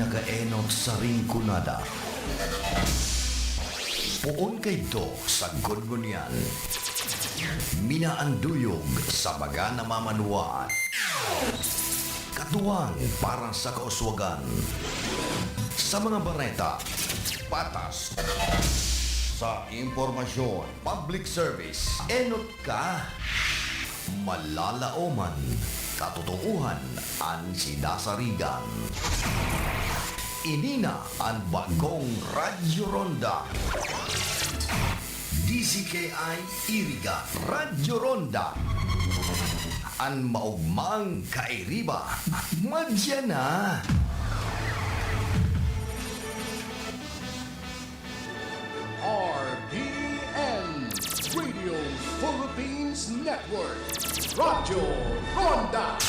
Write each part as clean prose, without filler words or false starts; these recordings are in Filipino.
nagaenot sa ringkunada. Puon kay do sa gungunyan. Minaanduyog sa mga namamanuaan. Katuwang para sa kauswagan. Sa mga bareta, patas. Sa impormasyon, public service, enot ka. Malalaoman, katotohanan ang sinasarigan. Inina ang bagong Radyo Ronda. DCKI Iriga Radyo Ronda. Ang maugmang kairiba. Madya na. RPN Radio Philippines Network Radyo Ronda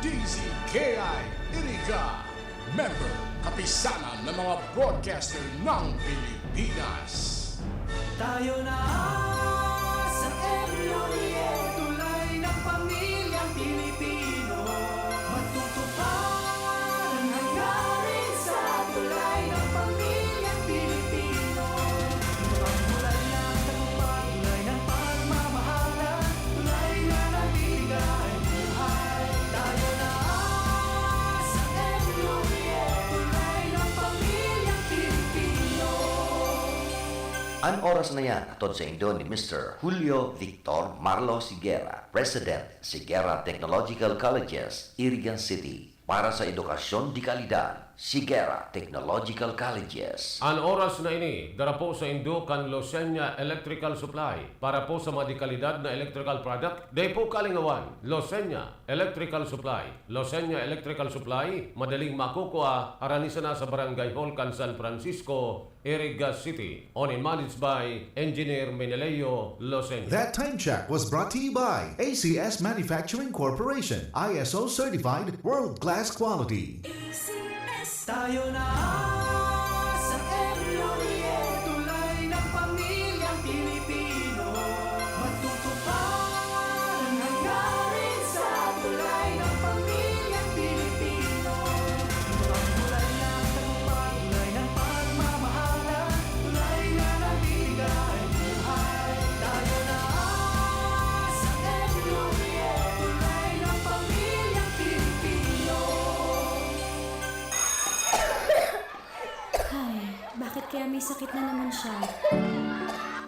DZKI Iriga Member Kapisanan ng mga broadcaster ng Pilipinas. Tayo na sa Emlorie, tulay ng pamilyang Pilipino. Matutupad ang hangarin sa tulay ng pamilyang Pilipino. Pagmulay ng tagumpay, tulay ng pagmamahalan, tulay na nabigay buhay. Tayo na sa Emlorie, tulay ng pamilyang Pilipino. Ang oras na yan, atod sa Indo ni Mr. Julio Victor Marlo Siguera, President, Siguera Technological Colleges, Irigan City. Para sa edukasyon di kalidad, Siguera Technological Colleges. Ang oras na ini, dara po sa Indo kan Losenya Electrical Supply. Para po sa mga di kalidad na electrical product, day po kalingawan, Losenya Electrical Supply. Losenya Electrical Supply, madaling makukuha, aranisan na sa Barangay Hall kan San Francisco, Iriga City. On and managed by Engineer Meneleo Losenya. That time check was brought to you by ACS Manufacturing Corporation, ISO certified world-class quality. Tayo na sa Emlorie, tulay ng pamilyang Pilipino. Matutupad ang hangarin sa tulay ng pamilyang Pilipino. Pagmulay ng tagumpay, tulay ng pagmamahalan, tulay na nabigay buhay. Tayo na sa Emlorie, tulay ng pamilyang Pilipino. Bakit kaya may sakit na naman siya?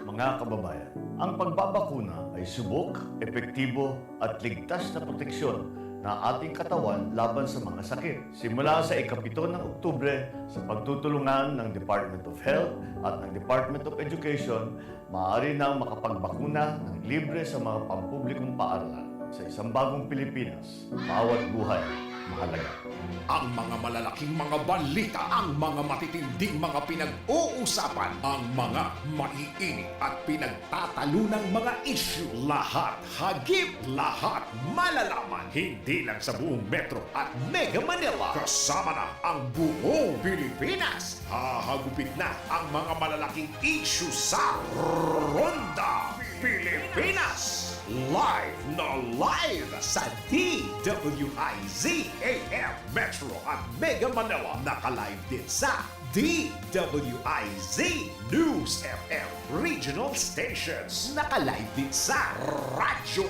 Mga kababayan, ang pagbabakuna ay subok, epektibo at ligtas na proteksyon na ating katawan laban sa mga sakit. Simula sa ika-7 ng Oktubre, sa pagtutulungan ng Department of Health at ng Department of Education, maaari nang makapagbakuna ng libre sa mga pampublikong paaralan. Sa isang bagong Pilipinas, bawat buhay mahalaga. Ang mga malalaking mga balita, ang mga matitinding mga pinag-uusapan, ang mga maiinit at pinagtatalunang mga issue. Lahat hagip, lahat malalaman. Hindi lang sa buong Metro at Mega Manila. Kasama na ang buong Pilipinas. Hahagupit na ang mga malalaking issue sa Ronda Pilipinas. Live na live sa DWIZ AM Metro at Mega Manila. Naka-live din sa DWIZ News FM Regional Stations. Naka-live din sa Radyo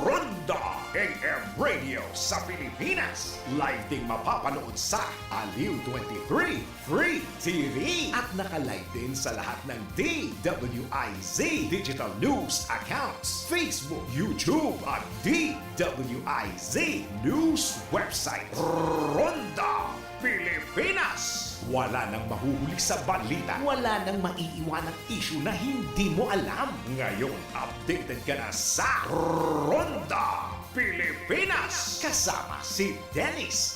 Ronda AM Radio sa Pilipinas. Live ding mapapanood sa Aliw 23 Free TV. At naka-live din sa lahat ng DWIZ Digital News accounts, Facebook, YouTube at DWIZ News website. Ronda Pilipinas. Wala nang mahuhuli sa balita. Wala nang maiiwanang issue na hindi mo alam. Ngayon, updated ka na sa Ronda Pilipinas. Kasama si Dennis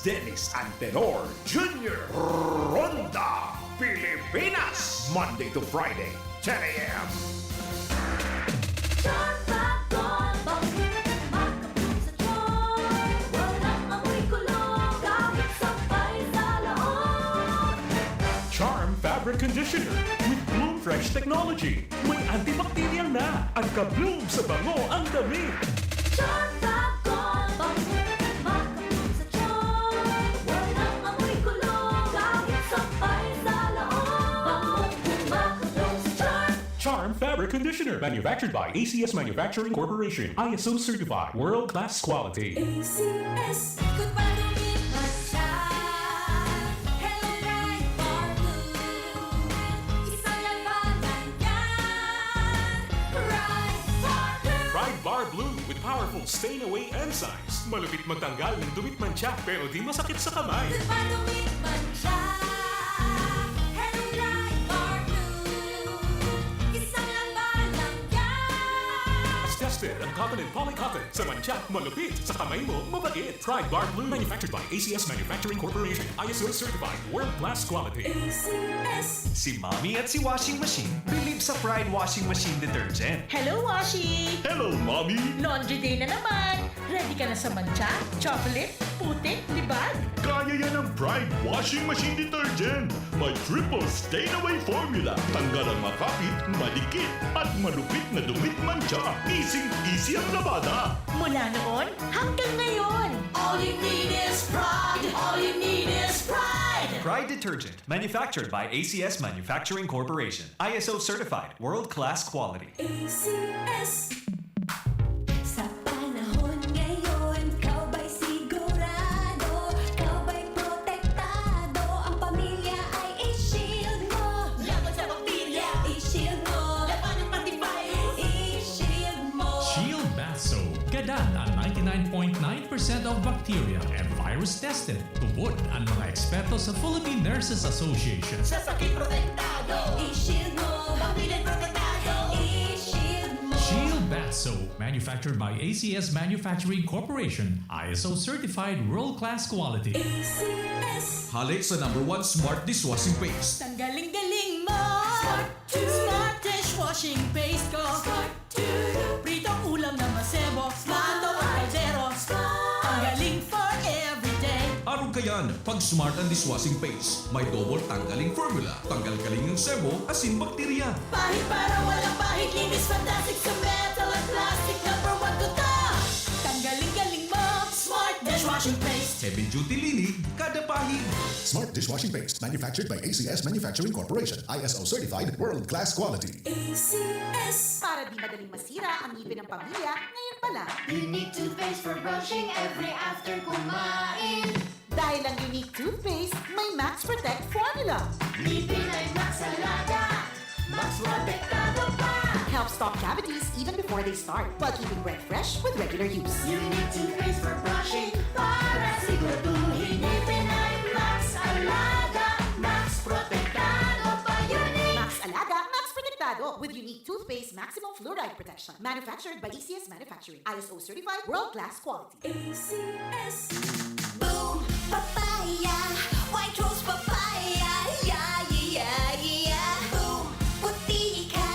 Antenor Jr. Ronda Pilipinas. Monday to Friday, 10 a.m. Charm Fabric Conditioner with Bloom Fresh Technology. May antibacterial na at ka-bloom sa bango ang damit. Manufactured by ACS Manufacturing Corporation. ISO certified. World-class quality. ACS. Ikot pa lumipat siya. Hello, Pride Bar Blue. Isang labanan yan. Pride Bar Blue. Pride Bar Blue with powerful stain-away enzymes. Malupit magtanggal ng dumit mancha pero di masakit sa kamay. Ikot pa lumipat siya. Hello, Pride Bar Blue. Isang labanan yan. As tested ang cotton and polycotton. Sa mancha, malupit. Sa kamay mo, mabait. Pride Bar Blue. Manufactured by ACS Manufacturing Corporation. ISO certified. World-class quality. ACS. Si Mommy at si Washing Machine believe sa Pride Washing Machine Detergent. Hello, Washi! Hello, Mommy! Laundry day na naman! Ready ka na sa mancha, chocolate, putik, libag? Kaya yan ang Pride Washing Machine Detergent. May triple stain-away formula. Tanggal ang makapit, madikit, at malupit na dumit mancha. Easy ang labada. Mula noon hanggang ngayon! All you need is pride. All you need is pride. Pride Detergent, manufactured by ACS Manufacturing Corporation. ISO certified, world-class quality. ACS. Sa panahon ngayon, kau ba'y sigurado? Kau ba'y protektado? Ang pamilya ay i-shield mo. Laban sa bakterya, i-shield mo. Laban ng matibay, i-shield mo. Shield Bath Soap. Gadan ang 99.9% of bacteria and virus tested. Tubod ang mga eksperto sa Philippine Nurses Association. Sa sakit protektado, i-shield mo. Pamilya protektado, i-shield mo. Shield Bath Soap, manufactured by ACS Manufacturing Corporation. ISO certified world-class quality. ACS. Halik sa #1 Smart Dishwashing Paste. Ang galing-galing mo! Smart to- Smart dishwashing paste ko! Start to Pritong ulam na masebo, plato o kaldero. Ang galing for everyday. Araw kayan, pag Smart ang Dishwashing Paste, may double tanggaling formula. Tanggal kaling yung sebo, asin bakterya. Pahit para walang pahit, linis fantastic sa metal at plastic. Number 1 to top! Tanggaling-galing mo! Smart dishwashing paste! Heavy duty linig, kada pahig. Smart Dishwashing Paste, manufactured by ACS Manufacturing Corporation. ISO certified, world-class quality. ACS. Para di madaling masira ang ngipin ng pamilya, ngayon pa lang. Unique toothpaste for brushing every after kumain. Dahil ang unique toothpaste, may Max Protect formula. Ngipin ay Max Alaga. Max protektado pa. Helps stop cavities even before they start, while keeping breath fresh with regular use. Unique toothpaste for brushing para siguraduhin. Ngipin ay Max Alaga. Max protektado pa. Unique. Max Alaga, Max Protectado with unique toothpaste maximum fluoride protection. Manufactured by ACS Manufacturing. ISO certified world-class quality. ACS. Boom, papaya, white rose papaya, yeah, yeah, yeah. Boom, puti ka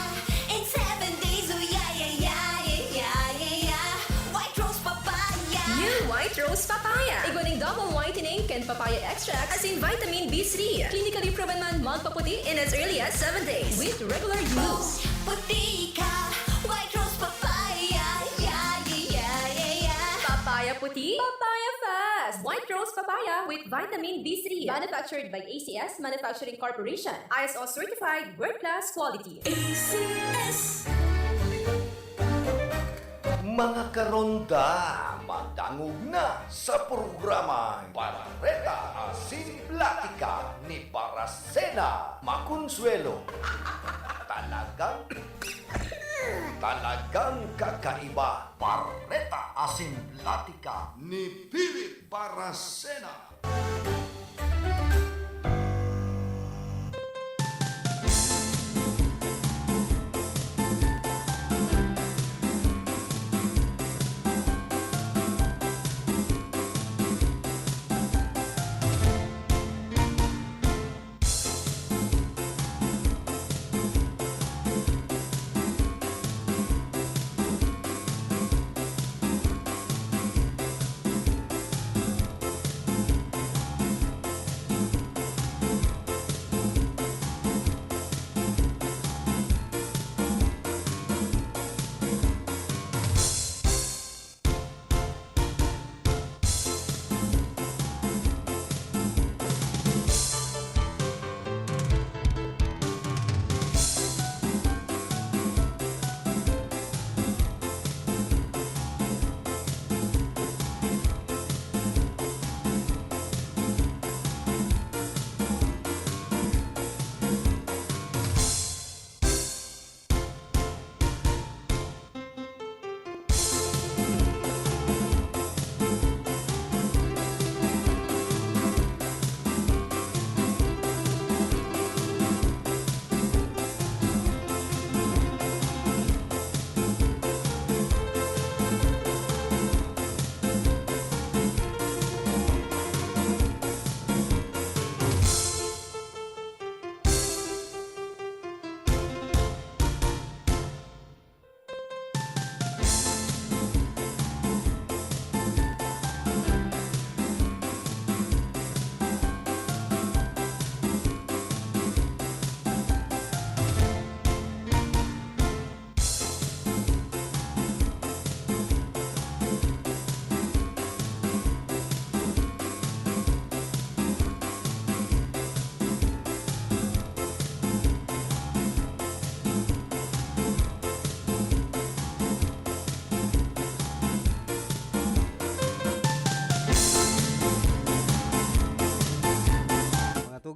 in 7 days, oh yeah, yeah, yeah, yeah, yeah, yeah. White rose papaya. New White Rose Papaya. Iguaning double whitening and papaya extract as in vitamin B3. Clinically proven man magpaputi in as early as 7 days with regular use. Puti ka, white rose papaya, yeah, yeah, yeah, yeah. Papaya puti, papaya fast. White Rose Papaya with vitamin B3. Manufactured by ACS Manufacturing Corporation. ISO certified world-class quality. ACS. Mga karonda, madangog na sa programa Barreta Asin Platica ni Paracena Maconsuelo. Talagang kakaiba. Barreta Asin Platica ni Philip Paracena.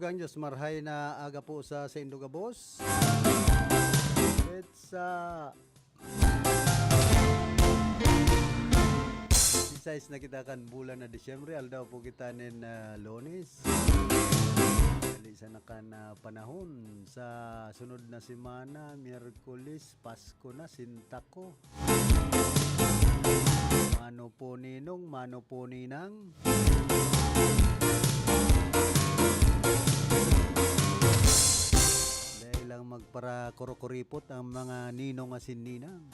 daghang Diyos marhay na aga po sa Indogabos. It's 16 na kita kan bulan na Disyembre, aldaw po kita nin Lunes. Dali sa nakan panahon sa sunod na semana, Miyerkules, Pasko na, Sintako. Mano po ninong, mano po ninang. Dahil lang magpara kurokuripot ang mga ninong asin ninang.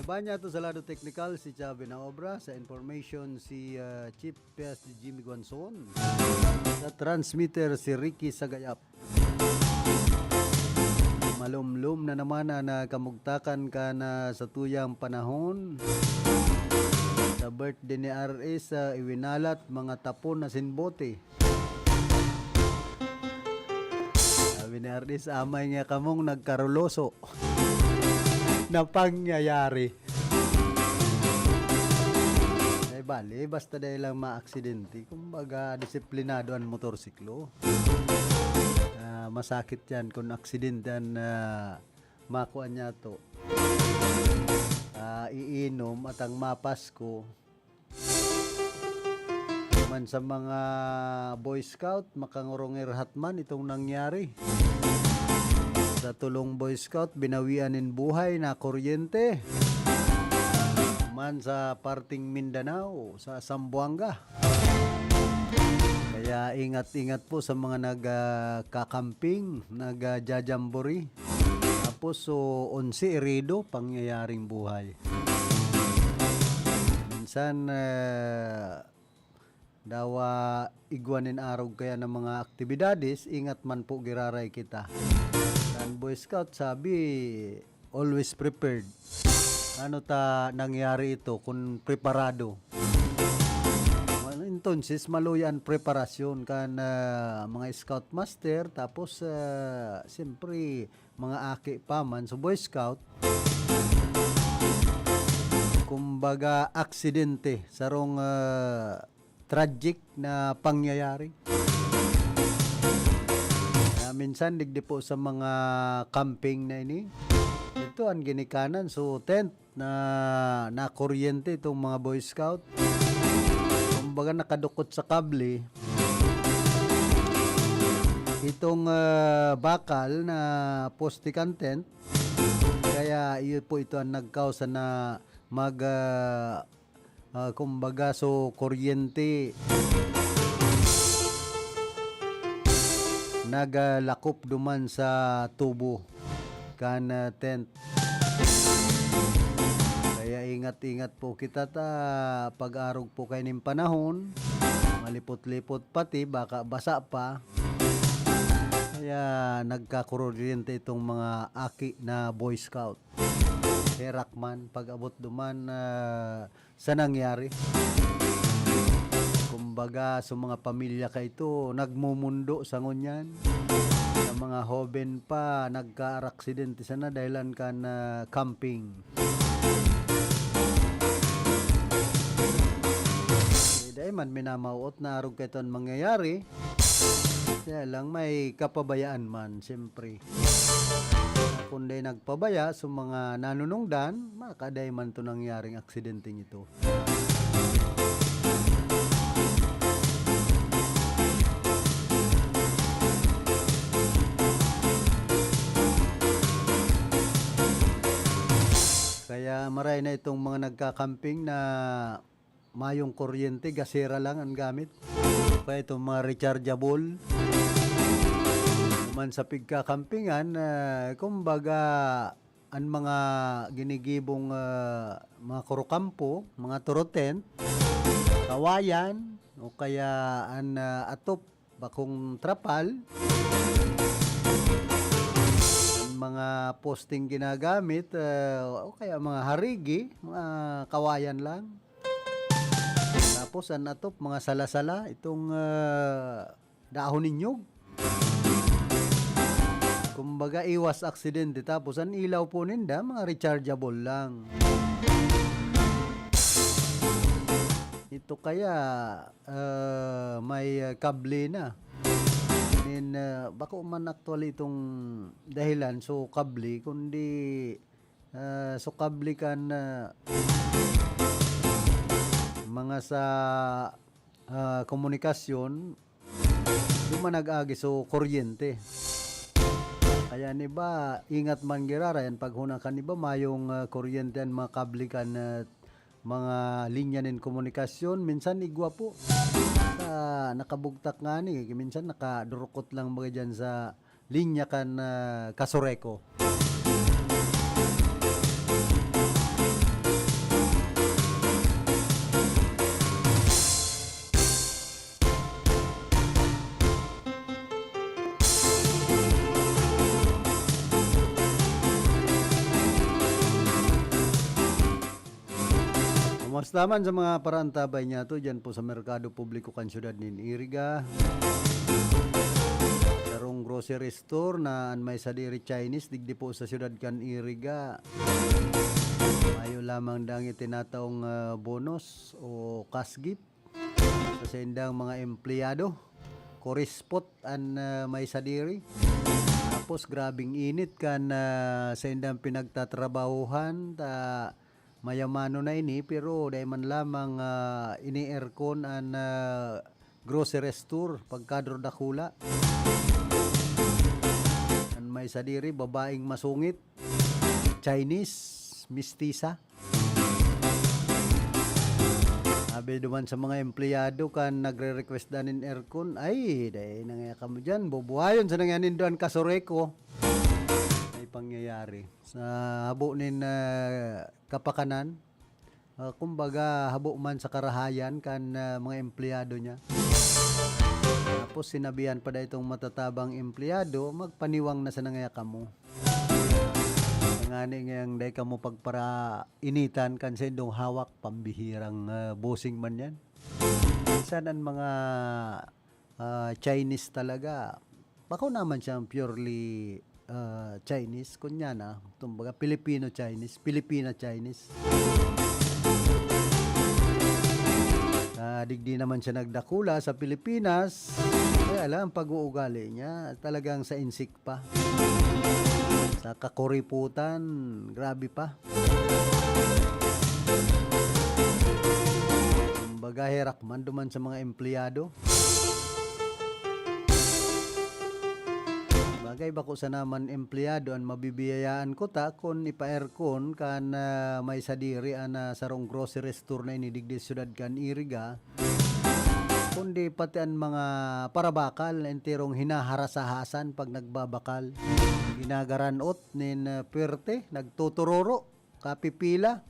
Iba niya to sa lado technical si Chabe na obra, sa information si Chief PS Jimmy Guanzon, sa transmitter si Ricky Sagayap. Malumlum na naman na kamugtakan ka na sa tuyang panahon. Sa birthday ni RS, iwinalat mga tapon na sinbote. Sabi ni RS, amay nga kamong nagkaruloso na pangyayari. Ay bali, basta dahil lang ma-aksidente, kumbaga disiplinado ang motorsiklo. Masakit yan kung aksidente makuha niya to. Iinom at ang mapasko. Man sa mga Boy Scout, makangurongir hatman itong nangyari. Sa tulong Boy Scout, binawianin buhay na kuryente. Man sa parting Mindanao, sa Zamboanga. Kaya ingat-ingat po sa mga nagkakamping, nagjajambori. Tapos 11 irido, pangyayaring buhay. Minsan dawa igwanin araw kaya ng mga aktibidades, ingat man po giraray kita. Ang Boy Scout sabi, always prepared. Ano ta nangyari ito kung preparado? Entonces, maluyan preparasyon kan mga Scout Master, tapos siyempre mga aki pa man sa Boy Scout. Kumbaga aksidente, sarong tragic na pangyayari. Minsan digdi po sa mga camping na ini. Ito ang ginikanan, so tent na kuryente itong mga Boy Scout. Kumbaga nakadukot sa kable itong bakal na postikan tent, kaya iyo po ito ang nagkausa na kumbaga so kuryente nagalakop duman sa tubo kan tent. Kaya ingat-ingat po kita pag-arog po kayo ng panahon, malipot-lipot pati, baka basa pa. Kaya nagkakuryente itong mga aki na Boy Scout. Herakman, pag-abot duman sa nangyari. Kumbaga sa mga pamilya ka ito, nagmumundo sa ngunyan. Sa mga hoben pa, nagka-aksidente sana dahilan ka na camping. Dahil man minamauot na arog ka ito ang mangyayari, kaya lang may kapabayaan man, siyempre. Kung di nagpabaya sa mga nanunungdan, makaday man ito nangyaring aksidenteng ito. Kaya maray na itong mga nagkakamping na mayong kuryente, gasera lang ang gamit. Kaya itong mga rechargeable. Man sa pigkakampingan, kumbaga ang mga ginigibong mga kurokampo, mga turotent, kawayan, o kaya ang atop, bakong trapal, mga posting ginagamit, o kaya mga harigi, mga kawayan lang. Tapos ang atop, mga salasala, itong dahon ninyog. Kumbaga iwas aksidente. Tapos ang ilaw po ninda, mga rechargeable lang. Ito kaya may kable na. bako man actually itong dahilan so kabli kundi so kabli kan mga sa komunikasyon yung nag-agi so kuryente. Kaya ni ba ingat man girara yan pag hunang kan iba mayong kuryente an mga kabli kan mga linya nin komunikasyon minsan igwa po nakabugtak nga ni minsan nakadurukot lang mga dyan sa linya kan kasureko. Kamustaman sa mga parantabay niya to dyan po sa Merkado Publiko kan Syudad nin Iriga. Sarong grocery store na may sadiri Chinese digdi po sa Syudad kan Iriga. Mayo lamang dang itinataong bonus o cash gift sa sendang mga empleyado. Korispot an may sadiri. Tapos grabing init kan sa sendang pinagtatrabahuhan mayamano na ini pero dahil man lamang ini-aircon an grocery store pagkadro dakula. An may sadiri babaeng masungit Chinese mistisa. Sabi duman sa mga empleyado kan nagre-request danin aircon ay dahil nangya kamo dyan bubuhayon sa nangyanin doon kasureko. Pangyayari sa habo nin kapakanan kumbaga habo man sa karahayan kan mga empleyado niya. Tapos sinabihan pa da itong matatabang empleyado magpaniwang na sa nangaya kamo. Ngani ngayang day kamo pagpara initan kan sa indong hawak pambihirang bossing man yan. Minsan ang mga Chinese talaga bako naman siyang purely Chinese kunya na tumbaga Filipino Chinese Filipina Chinese digdi naman siya nagdakula sa Pilipinas kaya alam pag-uugali niya talagang sa insik pa sa kakuriputan grabe pa tumbaga herak man duman sa mga empleyado. Bagay bako sa naman empleyado an mabibiyayaan ko ta kon ipa-aircon kan may sadiri an sarong grocery store na inidigdi syudad kan Iriga. Kundi pati an mga parabakal enterong hinaharasahasan pag nagbabakal. Ginagaranot nin perte nagtuturoro kapipila.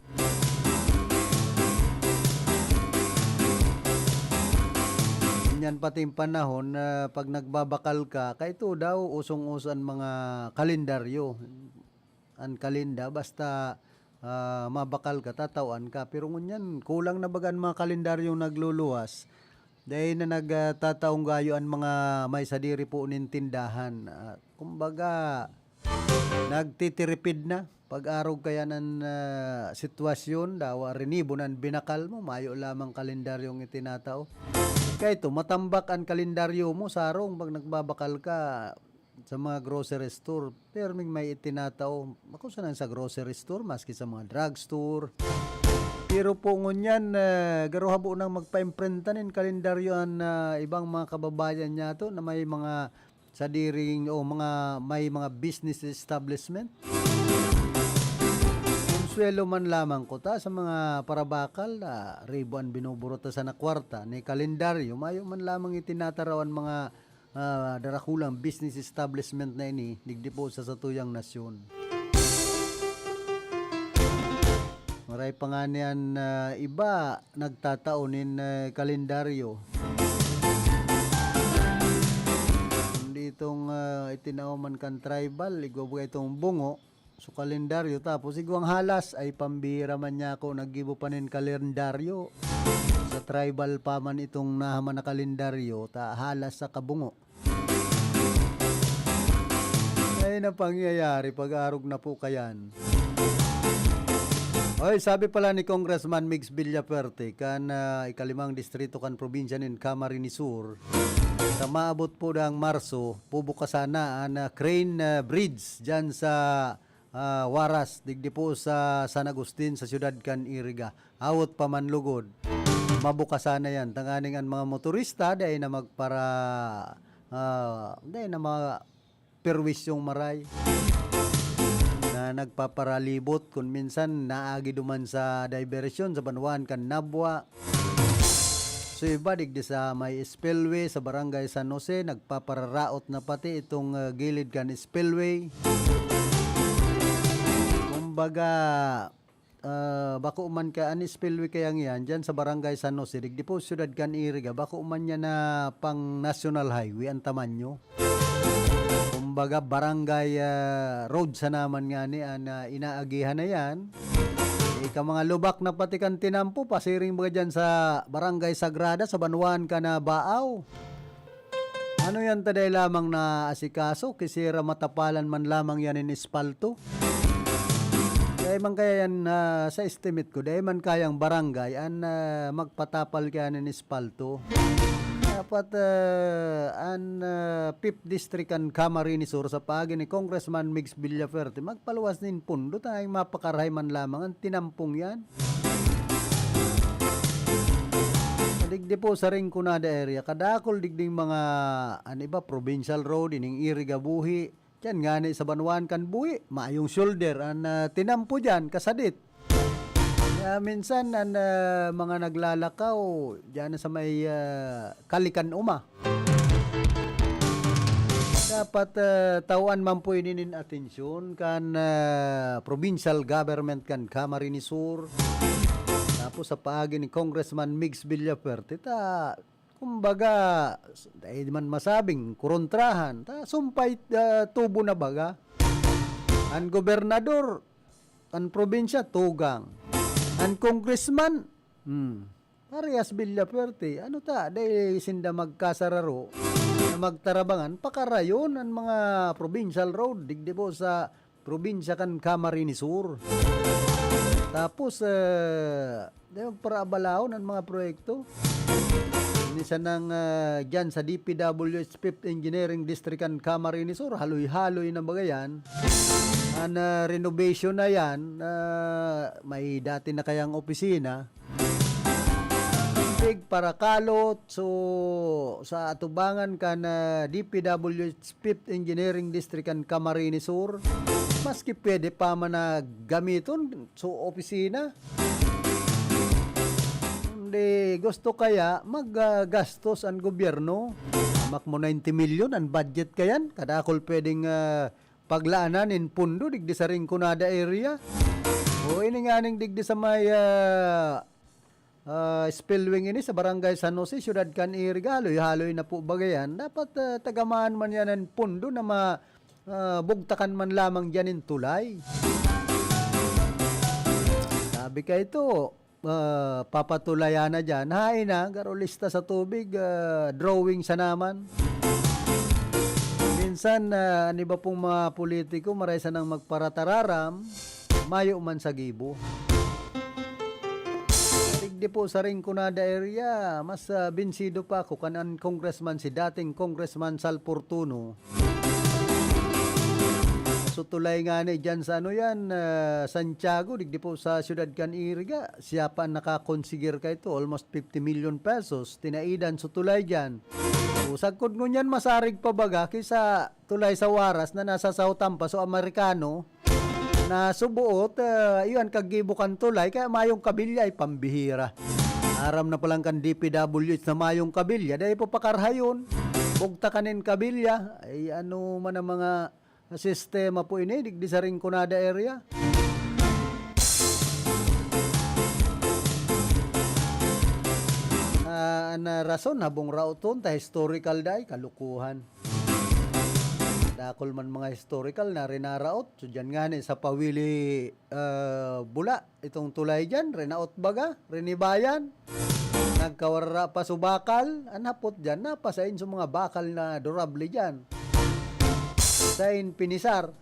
Yan pati yung panahon na pag nagbabakal ka, kaya ito daw usong-usan mga kalendaryo. Ang kalinda, basta mabakal ka, tatawan ka. Pero ngunyan, kulang na bagan mga kalendaryong nagluluwas. Dahil na nagtataong gayo ang mga may sadiri po nin tindahan. Kumbaga, nagtitiripid na. Pag-arog kaya ng sitwasyon, dawa rinibo ng binakal mo, mayo lamang kalendaryong itinatao. Kaya ito, matambak ang kalendaryo mo, sarong, pag nagbabakal ka sa mga grocery store. Pero may itinatao, ako saan sa grocery store, maski sa mga drugstore. Pero po ngunyan, garo habo nang magpa-imprintanin kalendaryo ang ibang mga kababayan niya to na may mga sadiring o may mga business establishment. Swelo man lamang ko ta sa mga parabakal na ribuan binuburota sa nakwarta ni kalendaryo mayo man lamang itinatarawan mga darakulang business establishment na ini digdi po sa satuyang nasyon. Maray pa nga niyan iba nagtataonin kalendaryo. Hindi itong itinaoman kan tribal igwabugay itong bungo so kalendaryo tapos igwang halas ay pambira man niya ako naggibo pa nin kalendaryo sa tribal pa man itong nahaman na kalendaryo ta halas sa kabungo ay na pangyayari pag-arog na po kayan. Oy, sabi pala ni Congressman Mix Villaperte kan ikalimang distrito kan probinsya nin Camarines Sur Sa maabot po ng Marso, pubukasan na ang crane bridge dyan sa Waras, digdi po sa San Agustin sa siyudad kan Iriga. Awot pa man lugod. Mabukasan na yan. Tanganing ang mga motorista dahil na magpara dahil na mga perwis yung maray na nagpaparalibot kung minsan naagi duman sa diversion sa Banwan kan Nabwa. So iba digdi sa may spillway sa barangay San Jose, nagpapararaot na pati itong gilid kan spillway. Kumbaga bako man ka ani spillway kayang yan dyan sa barangay San Jose, digdi po siyudad kan Iriga, bako man yan na pang national highway ang tamanyo. Kumbaga barangay road sa naman nga ni inaagihan na yan. Ika mga lubak na pati kan tinampo, pasiring mga dyan sa barangay Sagrada sa Banwan ka na Baaw. Ano yan taday lamang na asikaso, kisira matapalan man lamang yan in espalto. Dahil man kaya yan sa estimate ko, dahil man kayang barangay an magpatapal kaya ng espalto. Dapat an 5th District an Camarines Sur sa pagi ni Congressman Migs Villaferte, magpaluwas din pundo tayong mapakarahay man lamang ang tinampong yan. Digdi po sa Rinconada area, kadakol digding mga provincial road, ining Iriga Buhi, yan nga ni sa Banwan kan Buhi, maayong shoulder, ang tinampo dyan, kasadit. Minsan, ang mga naglalakaw, dyan sa may Kalikan Uma. Dapat tawan man po ininin atensyon kan provincial government kan Camarines Sur. Tapos sa paagi ni Congressman Migs Villaferte, kumbaga, dahil man masabing kurontrahan, sumpay tubo na baga. Ang gobernador, ang probinsya, tugang. Ang congressman, parehas Villaferte. Ano dahil sinda magkasararo, na magtarabangan, pakarayon ang mga provincial road, digdi po sa probinsya kan Camarines Sur. Tapos, para abalahon ang mga proyekto. Isa nang dyan sa DPWH 5th Engineering District and Camarines Sur, haloy-haloy na bagayan. Ang renovation na yan, may dati na kayang opisina. Big para kalot, so sa atubangan ka na DPWH 5th Engineering District and Camarines Sur, maski pwede pa man na gamiton, so opisina. Gusto kaya maggastos ang gobyerno, makmo 90 million ang budget kayan, kadakol pwedeng paglaanan in pundo digdi sa Rinconada area o ininganing digdi sa may spillway ini sa barangay San Jose, siyudad kan Iriga, haloy-haloy na po bagayan. Dapat tagamaan man yan ang pundo na bugtakan man lamang dyan in tulay. Sabi ka ito, papatulayan na dyan, hain na, garolista sa tubig, drawing sa naman. Minsan, ano ba pong mga politiko, maraysa nang magparatararam, mayo man sa gibo. Digdi po sa Rinconada area, mas binsido pa ako kanan congressman, si dating Congressman Sal Portuno. So tulay nga ni dyan sa Santiago, digdi po sa siyudad kan Iriga, siya pa nakakonsigir ka ito, almost 50 million pesos, tinaidan so tulay dyan. So sagkod ngun yan, masarig pa baga, kaysa tulay sa Waras na nasa Sautampa, so Amerikano, na subuot, iyan kagibukan tulay, kaya mayong kabilya ay pambihira. Aram na palang kan DPWH na mayong kabilya, dahil po pakarhayon, bugta kanin kabilya, ay ano man ang mga sistema po ini, digdi sa Rinconada area. Na rason, habong rauton, ta historical day, kalukuhan. Dakol man mga historical na rinaraot. So dyan nga ni, sa Pawili Bula, itong tulay dyan, rinaot baga, rinibayan. Nagkawara pa subakal, anapot dyan, napasain sa mga bakal na durable dyan. Sain Pinisar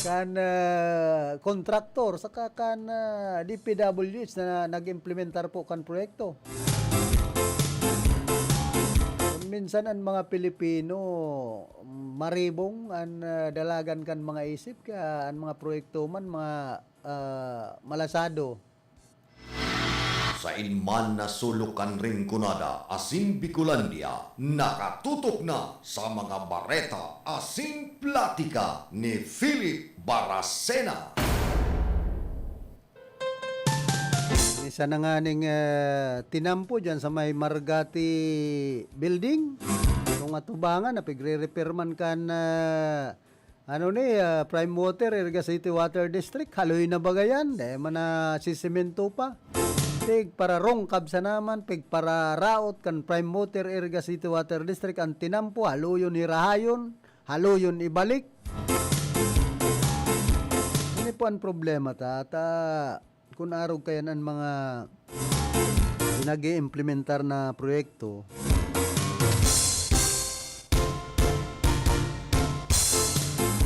kan kontraktor saka kan DPWH na nag-implementar po kan proyekto. minsan ang mga Pilipino maribong an dalagan kan mga isip ka ang mga proyekto man mga malasado. Sa inman na sulukan ring kunada, Asing Bicolandia, nakatutok na sa mga bareta, Asing Platika ni Philip Baracena. Isa na nga ning tinampo dyan sa may Margati building. Itong atubangan, napigre-repair man kan Prime Water, Irga City Water District. Haloy na bagayan, dahil man sisemento pa. Pig para rongkab sa naman, pig para raot kan Prime Water, Irga City Water District. Ang tinampo, haloyon irahayon, haloyon ibalik. Ano po ang problema tata? Kung arog kaya ng mga nag-i-implementar na proyekto,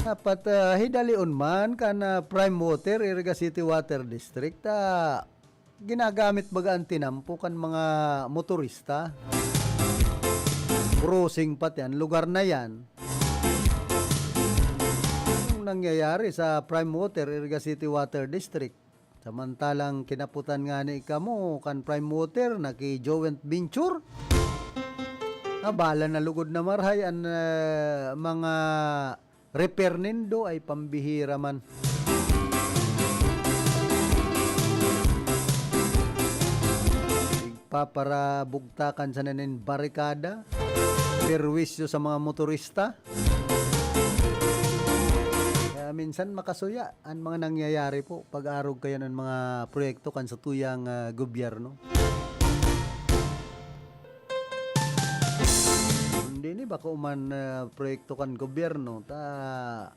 dapat hidalion man kana Prime Water, Irga City Water District, ginagamit baga ang tinampo kan mga motorista. Crossing pati yan, lugar na yan. Yung nangyayari sa Prime Water, Irga City Water District, samantalang kinaputan nga ni kamo kan Prime Water na kay joint venture. Abala na lugod na marhay ang mga repair nindo ay pambihira man. Para bugtakan sa nanin barikada, perwisyo sa mga motorista. Minsan makasuya ang mga nangyayari po pag-arog kayo ng mga proyekto kan sa tuyang gobyerno. Hindi ni baka uman proyekto kan gobyerno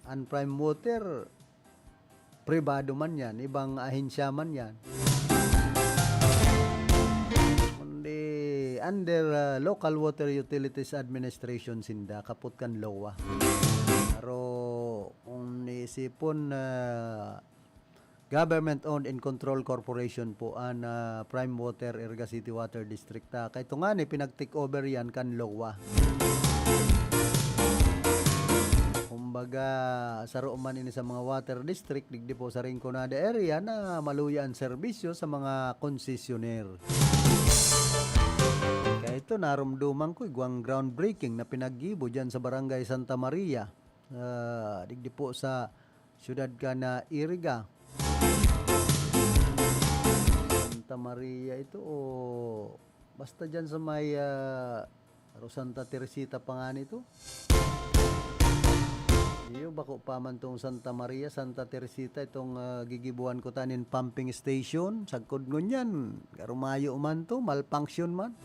ang Prime Water pribado man yan, ibang ahensya man yan. Kundi under Local Water Utilities Administration sinda kaput kan LOA. Pero kung isipon government-owned and controlled corporation po ang Prime Water, Irga City Water District. Kaya ito nga ni pinag-take over yan kan LOA. Kumbaga, sa rooman ini sa mga water district, digdi po sa Rinconada area na maluya ang serbisyo sa mga konsesioner. Kaya ito, narumduman ko, iguang groundbreaking na pinag-gibo dyan sa Barangay Santa Maria. Digdi po sa siyudad ka na Iriga. Santa Maria ito basta dyan sa may Santa Teresita pa nga nito. Iyo bako pa man tong Santa Maria, Santa Teresita itong gigibuan ko tanin pumping station. Sagkod ngunyan, karumayo man to, malfunction man.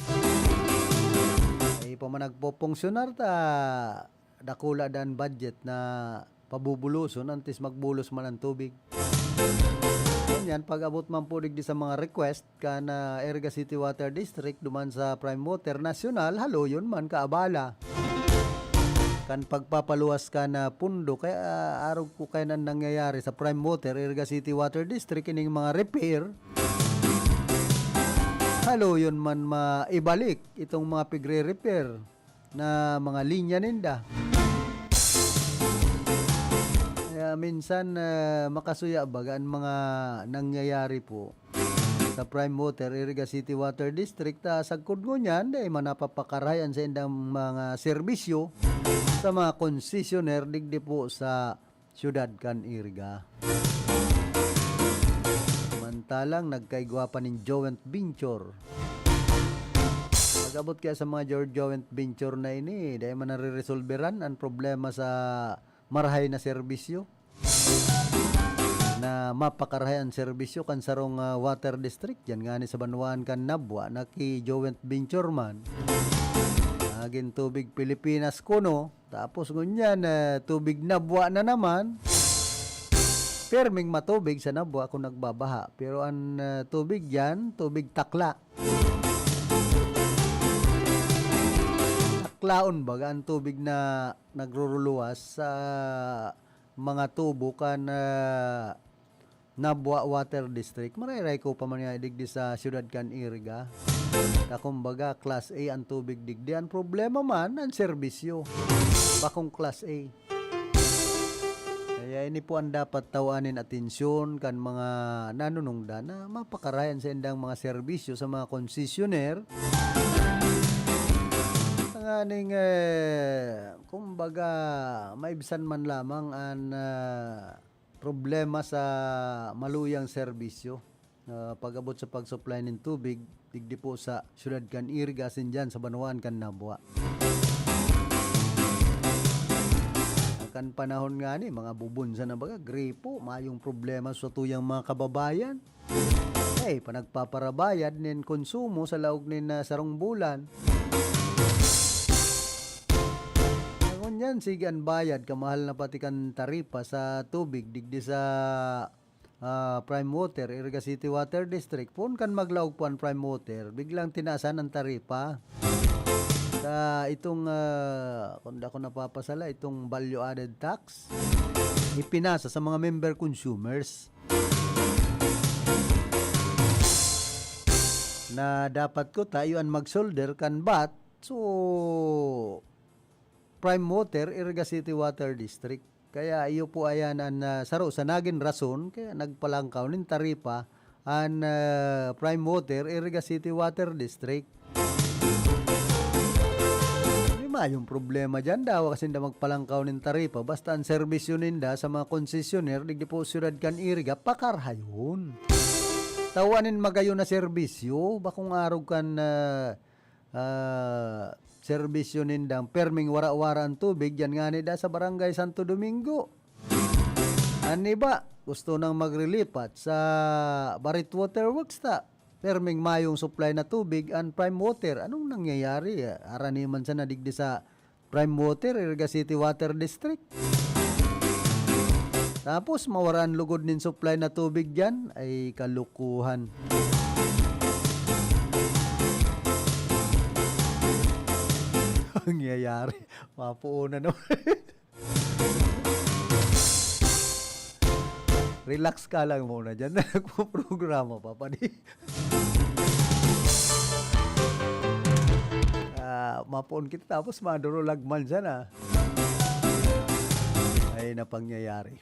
Ay pa man nagpo-funksyonar ta dakula dan budget na pabubuluson antes magbulos man ang tubig. Yan, pag abot man po di sa mga request ka na Irga City Water District duman sa Prime Water National, halo yun man kaabala. Kan pagpapaluwas ka na pundo, kaya araw ko kaya nang nangyayari sa Prime Water, Irga City Water District, ining mga repair, halo yun man maibalik itong mga pigre-repair na mga linya ninda. Kaya minsan makasuya baga ang mga nangyayari po sa Prime Water, Irga City Water District. Sagkod mo niyan, dahil manapapakarayan sa indang mga serbisyo sa mga konsesioner digdi po sa siyudad kan Irga. Samantalang nagkaigwapan ng joint venture. Pag-abot kaya sa mga joint venture na ini, dahil man nare-resolveran ang problema sa marahay na serbisyo na mapakarahay ang serbisyo kan sarong water district. Yan nga ni sa Banwaan kan Nabwa na ki joint venture man. Agin tubig Pilipinas kuno, tapos ngunyan tubig Nabwa na naman. Perming matubig sa Nabwa kung nagbabaha. Pero ang tubig yan, tubig takla. Taklaon baga ang tubig na nagruruluwas sa mga tubo kan Nabwa Water District. Marayray ko pa man nga digdi sa Ciudad Can Irga. Kumbaga, Class A ang tubig digdi. Ang problema man, ang serbisyo. Bakong Class A. Kaya ini po ang dapat tawanin atensyon kan mga nanunungda na mapakarayan sa indang mga serbisyo sa mga konsesyonner. Nganing kumbaga maibsan man lamang ang problema sa maluyang serbisyo. Pag-abot sa pag-supply ng tubig digdi po sa Ciudad Can Irga dyan sa Banuan kan Nabwa. Kan panahon nga ni mga bubunsa na baga gripo mayong problema sa tuyang mga kababayan. Panagpaparabayad nin konsumo sa laog nin sarong bulan. Yan sige ang bayad kamahal na pati kan taripa sa tubig digdi sa Prime Water, Irga City Water District. Pun kan maglaog po ang Prime Water, biglang tinaasan ang taripa. Sa itong kung ako napapasala, itong value added tax ipinasa sa mga member consumers na dapat ko tayo ang mag-solder kan bat. So Prime Water, Irga City Water District. Kaya iyo po ayan ang saro sa naging rason kaya nagpalangkaw nin taripa ang Prime Water, Irga City Water District. Yung problema dyan daw kasi na magpalangkaw nin taripa basta ang serbisyo ninda sa mga konsesyonner digdi po Ciudad Can Irga pakarhayon. Tawanin magayon na serbisyo bakong araw kan serbisyo nindang perming wara-wara ang tubig yan nga nida sa Barangay Santo Domingo. Ani ba gusto nang magrilipat sa Barit Water Works ta perming mayong supply na tubig ang Prime Water. Anong nangyayari? Arani man sa nadigdi sa Prime Water, Irga City Water District. Tapos mawaran lugod nin supply na tubig dyan ay kalukuhan. Ang nangyayari? Mapuuna naman. Relax ka lang muna dyan na nagpo-programa pa pa di. Mapuon kita tapos madurulagman siya na. Ay napangyayari.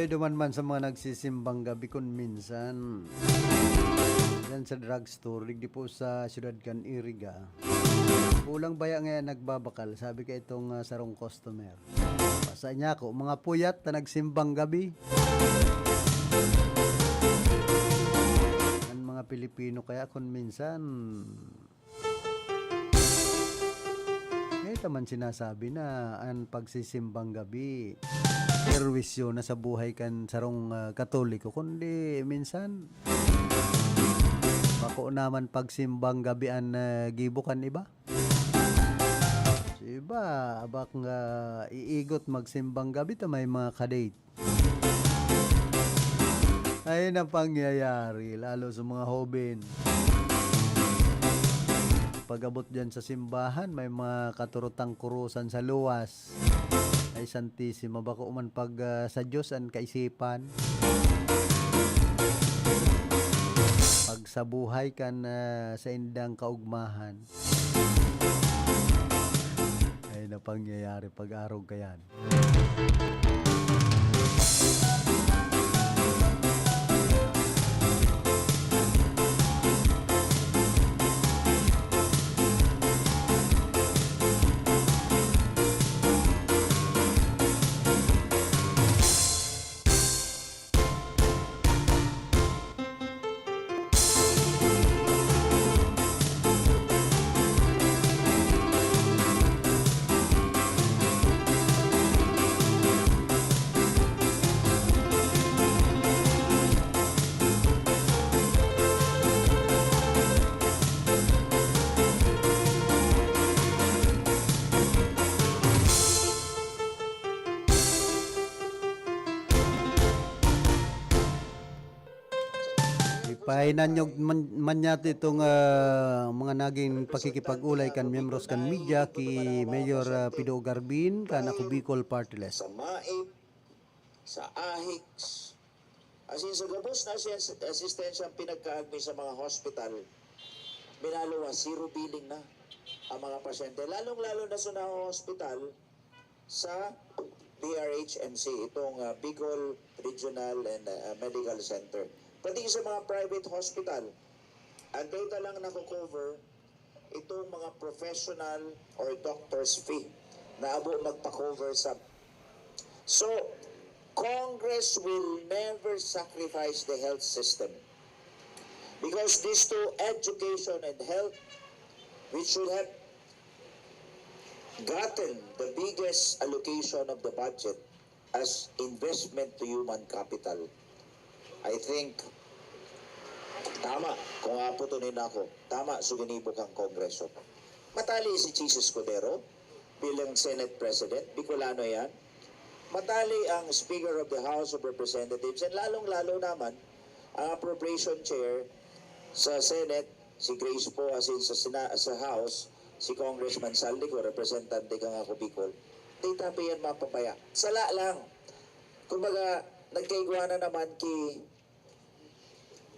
Duman man sa mga nagsisimbang gabi kun minsan yan sa drugstore digdi po sa Ciudad Can Irga kulang baya nga nagbabakal sabi ka itong sarong customer pasa niya ko mga puyat na nagsimbang gabi ang mga Pilipino kaya kun minsan ito man sinasabi na ang pagsisimbang gabi servisyo na sa buhay kan sarong Katoliko kundi minsan bako naman pagsimbang gabi an gibukan iba iba abak nga iigot magsimbang gabi ta may mga kadate ay na pangyayari lalo sa mga hoben pag-abot dyan sa simbahan may mga katurutang kurusan sa luwas ay Santisima bako man pag sa Diyos ang kaisipan pag sa buhay kan sa indang kaugmahan ay napangyayari pag-araw kayan. Pahinan nyo man yata itong mga naging pakikipag-ulay kan membros kan media ki Mayor Pido Garbin kan ako Bicol Party List. Sa MAIP, sa AHIX, as in sa gabos na asistensya ang pinagkaagmi sa mga hospital, minaluwas, zero billing na ang mga pasyente. Lalong-lalo na sa hospital sa DRHMC, itong Bicol Regional and Medical Center. Pati sa mga private hospital, ang data lang nako-cover itong mga professional or doctor's fee na abo magpa-cover sa... So, Congress will never sacrifice the health system because these two, education and health, which should have gotten the biggest allocation of the budget as investment to human capital. I think tama kung aputunin ako, tama suginibok ang Kongreso. Matali si Jesus Cordero bilang Senate President, Bicolano yan. Matali ang Speaker of the House of Representatives and lalong-lalo naman ang Appropriation Chair sa Senate, si Grace po as in sa House, si Congressman Saldico, representante kang ako Bicol. Di tapi yan mapapaya. Sala lang. Kumbaga, nagkaigwana naman ki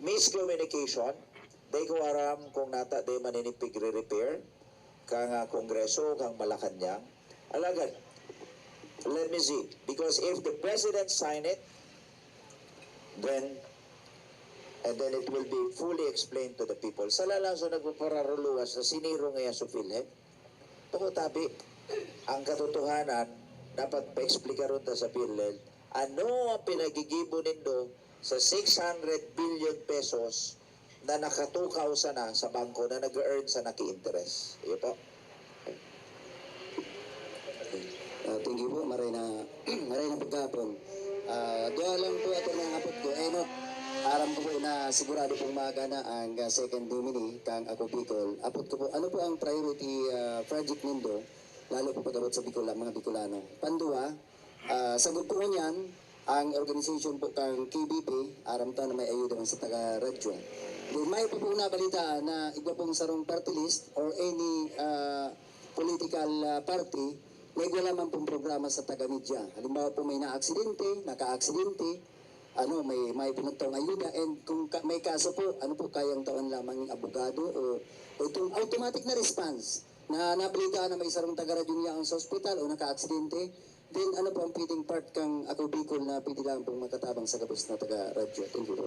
miscommunication, day ko aram kung nata day maninipig re-repair kang Kongreso, kang Malacanang. Alagad, let me see. Because if the President sign it, then and then it will be fully explained to the people. Sala lang so nagpapararuluwas na siniro ngayon sa PhilHealth. Tako tabi, ang katotohanan, dapat pa-explika ron ta sa PhilHealth. Ano ang pinagigibo nindo sa 600 billion pesos na nakatukaw sana sa bangko na nag-earn sa naki-interest? Iyo po. Thank you po, maray na pagkapon. Doon lang po ito mga kapot ko. No, aram ko po na sigurado pong magana ang second domini kang ako Bicol. Apot ko po, ano po ang priority project nindo, lalo po pag-abot sa Bicol, mga Bicolano? Pandua, sagot ko niyan, ang organization po kang KBP, aram ta na may ayuda man sa taga-radyo. Then may po na balita na iba pong sarong party list or any political party, may wala man pong programa sa taga-media. Halimbawa po may na-aksidente, naka-aksidente, may pinagtawang ayuda, and kung may kaso po, ano po kayang taon lamang ng abogado o itong automatic na response na nabalita na may sarong taga-radyo niya ang sa hospital o naka-aksidente, then ano po ang pwedeng part kang ako Bicol na pwede lang pong matatabang sa gabos na taga-radyo? Thank you po.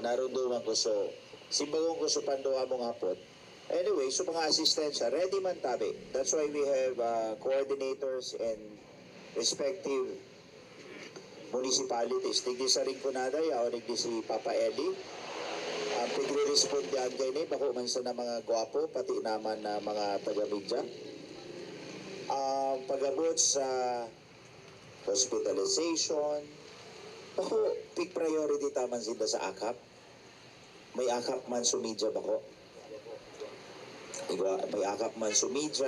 Narunduman ko so, simbagong ko so panduwa mong hapot. Anyway, so mga asistensya, ready man tabi. That's why we have coordinators and respective municipalities. Tigdi sa Rinconada, yaw nigdi si Papa Eli. Pigre-respond yan kayo ni, bako man sa na mga gwapo, pati naman na mga taga-media. Pag-abot sa hospitalization, bako, big priority taman sila sa AKAP. May AKAP man sa media bako. May AKAP man sa media.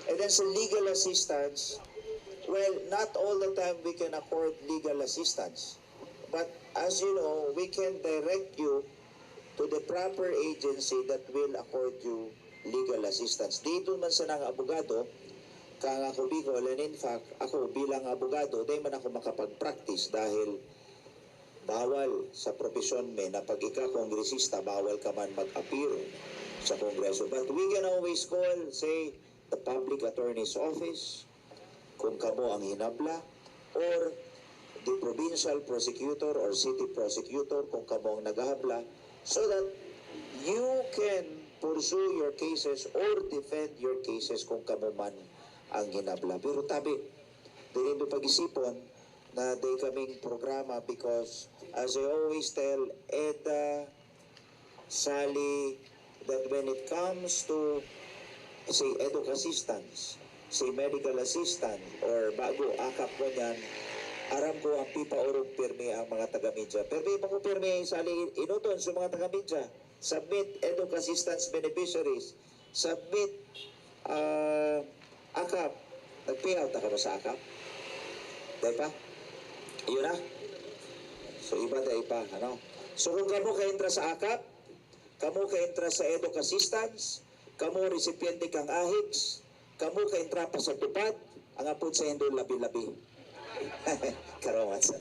And then sa legal assistance, well, not all the time we can afford legal assistance. But as you know, we can direct you to the proper agency that will accord you legal assistance. Dito man sa nang abogado, kang ako Bicol, and in fact, ako bilang abogado, di man ako makapag-practice dahil bawal sa profesyon me na pag ika kongresista, bawal ka man mag-appear sa Kongreso. But we can always call, say, the Public Attorney's Office, kung kamo ang hinabla, or the Provincial Prosecutor or City Prosecutor kung kamo ang naghahabla, so that you can pursue your cases or defend your cases kung kamo man ang hinabla. Pero tabi, din ito pag-isipon na day kaming programa because as I always tell Eda, Sally, that when it comes to say educ assistance, say medical assistant, or bago akap ko niyan, aram ko ang pipa urong pirmi ang mga taga-media. Pero iba ko pirmi Sally inuton sa mga taga-media. Submit educ assistance beneficiaries. Submit akap. Nag-payout na ka ba sa akap? Dahil pa? Yun na. So iba dahil pa, ano? So kung kamo ka-entra sa AKAP, kamo ka-entra sa EDUC Assistance, kamo recipiente kang AHICS, kamo ka-entra pa sa tupad, ang apod sa Indo labi-labi. Karawan sa.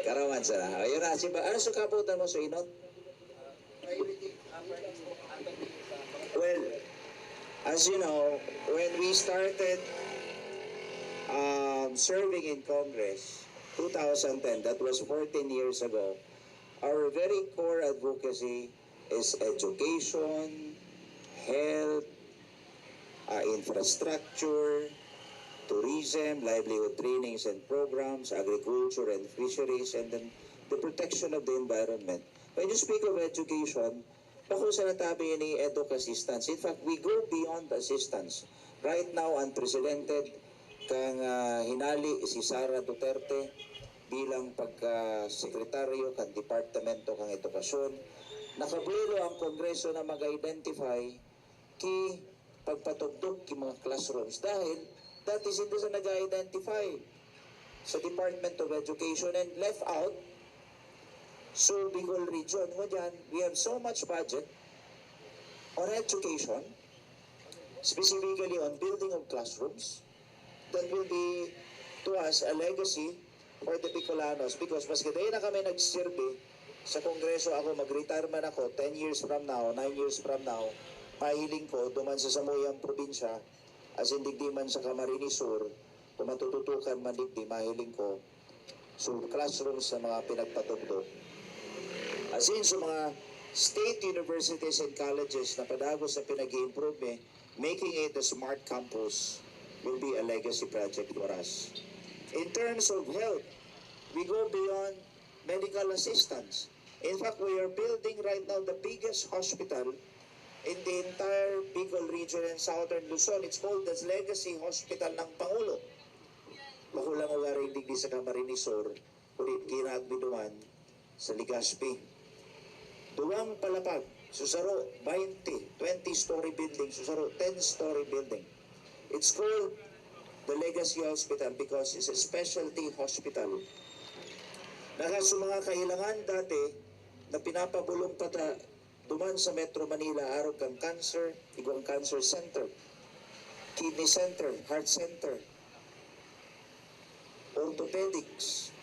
Karawan sa. Ayun na, ano sa kaputan mo sa inon? Well, as you know, when we started serving in Congress, 2010, that was 14 years ago, our very core advocacy is education, health, infrastructure, tourism, livelihood trainings and programs, agriculture and fisheries, and then the protection of the environment. When you speak of education, bako sa natabi ni EDUC Assistance. In fact, we go beyond assistance. Right now, unprecedented, kang hinali si Sara Duterte bilang pagka-sekretaryo kang Departamento kang Edukasyon. Nakabuelo ang Kongreso na mag-identify ki pagpatugtog ki mga classrooms dahil dati hindi sa nag-identify sa Department of Education and left out. So, Bicol region, we have so much budget on education, specifically on building of classrooms, that will be to us a legacy for the Bicolanos because maski tayo na kami nagsilbi sa Kongreso, ako mag-retire man ako 10 years from now, 9 years from now, mahiling ko duman sa Samuyang probinsya, as in digdi man sa Camarines Sur, kung matututukan man digdi, mahiling ko, so classrooms sa mga pinagpatugtog. As in, sa mga state universities and colleges na padagos na pinag-i-improve, making it a smart campus will be a legacy project for us. In terms of health, we go beyond medical assistance. In fact, we are building right now the biggest hospital in the entire Bicol region and southern Luzon. It's called the Legacy Hospital ng Pangulo. Makulang ugaring digdi sa Camarines Sur, kulit kinagbiduman sa Legazpi. Duwang palapag, susaro 20-story building, susaro 10-story building. It's called the Legacy Hospital because it's a specialty hospital. Sa mga kahilangan dati na pinapabulong pata duman sa Metro Manila, araw kang cancer, igwang cancer center, kidney center, heart center, orthopedics,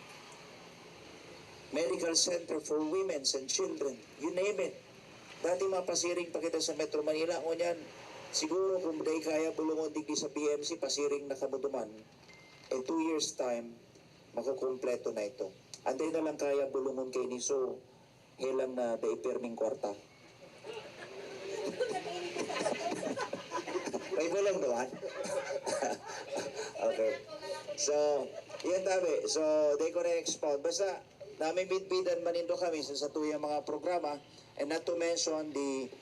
medical center for women and children, you name it. Dati mapasiring pa kita sa Metro Manila, o yan, siguro kung day kaya bulungon digdi sa BMC, pasiring na kamuduman, in 2 years time, makukumpleto na ito. Anday na lang kaya bulungon kay Niso, helang na daiperming kwarta. May bulang doon? Okay. So, yan tabi. So, they ko na-expound. Basta, namin bitbidan manindo kami sa tuyang mga programa, and not to mention the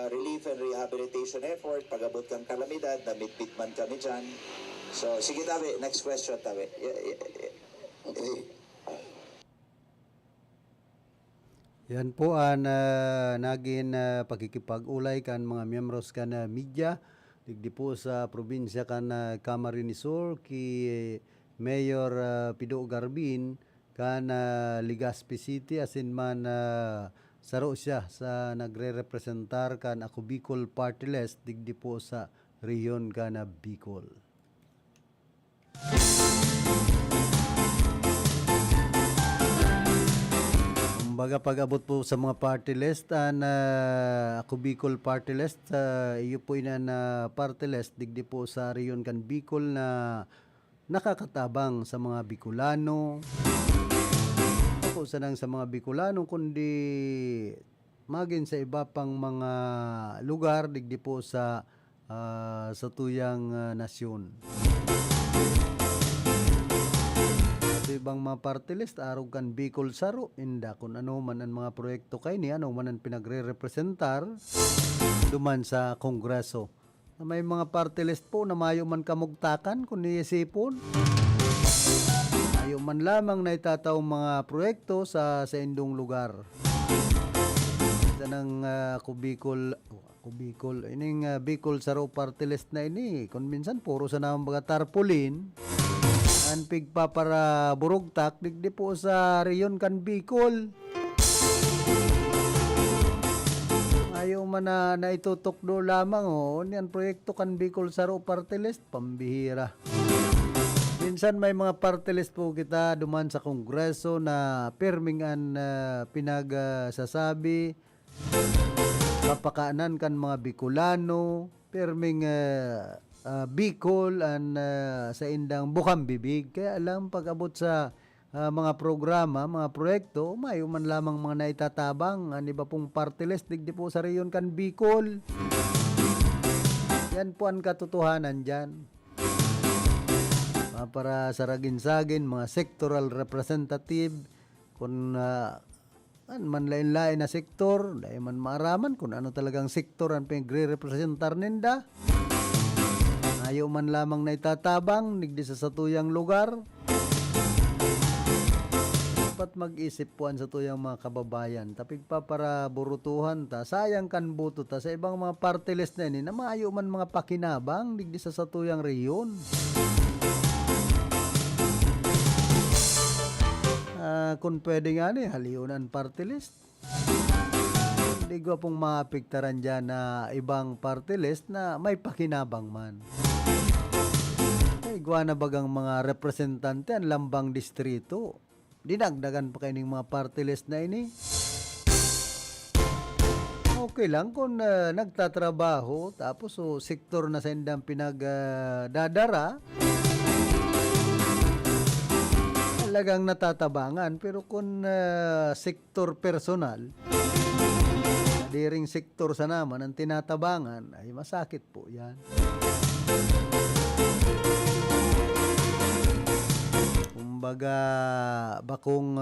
relief and rehabilitation effort, pag-abot kang kalamidad, na-bitbit man kami dyan. So, sige tabi, next question tabi. Okay. Yan po ang naging pagkikipag-ulay kan mga miyembros kan media digdi po sa probinsya kan Camarines Sur ki Mayor Pido Garbin kan Legazpi City asin man saro siya sa nagre-representar kan Ako Bicol Party List digdi po sa rehiyon kan Bicol. Kumbaga pag-abot po sa mga party list Ako Bicol Party List, iyo po na party list digdi po sa rehiyon kan Bicol na nakakatabang sa mga Bicolano. Po sa mga Bicolano kundi magin sa iba pang mga lugar digdi po sa tuyang nasyon. Sa ibang mga party list, araw kan Bicol Saro, inda kung ano man ang mga proyekto kay ni, ano man ang pinagre-representar duman sa Kongreso. Na may mga party list po na mayo man kamugtakan kung niisipon. Mayo man lamang na itataw mga proyekto sa indong lugar. Sa kanang Bicol ining Bicol Saro Party List na ini kun minsan puro sa namang mga tarpaulin an pigpa para burugtak digdi po sa riyon kan Bicol. Ayaw man na itutok do lamang niyan proyekto kan Bicol Saro Party List pambihira. Minsan may mga party list po kita duman sa Kongreso na pirmingan pinagsasabi kapakanan kan mga Bicolano, pirming Bicol an sa indang bukang bibig. Kaya alam pag-abot sa mga programa, mga proyekto, may man lamang mga naitatabang ang iba pong party list digdi po sa riyon kan Bicol. Yan po ang katotohanan dyan. Para sa ragin-sagin, mga sectoral representative, kung man lain-lain na sektor, dahil man maaraman kung ano talagang sektor ang pinagre-representar ninda. Ayaw man lamang na itatabang, nigdi sa satuyang lugar. Dapat mag-isip puan sa tuyang mga kababayan. Tapig pa para burutuhan ta, sayang kan buto ta sa ibang mga party list na ini na maayo man mga pakinabang, nigdi sa satuyang riyon. Kung pwede nga haliunan party list. Hindi ko pong maapiktaran dyan na ibang party list na may pakinabang man. Igwa na bagang mga representante ang lambang distrito. Dinagdagan pa kayong mga party list na ini. Okay lang kung nagtatrabaho tapos sektor na sa indang pinagdadara. Talagang natatabangan pero kung sektor personal diring sektor sa naman ang tinatabangan ay masakit po yan. Kumbaga bakong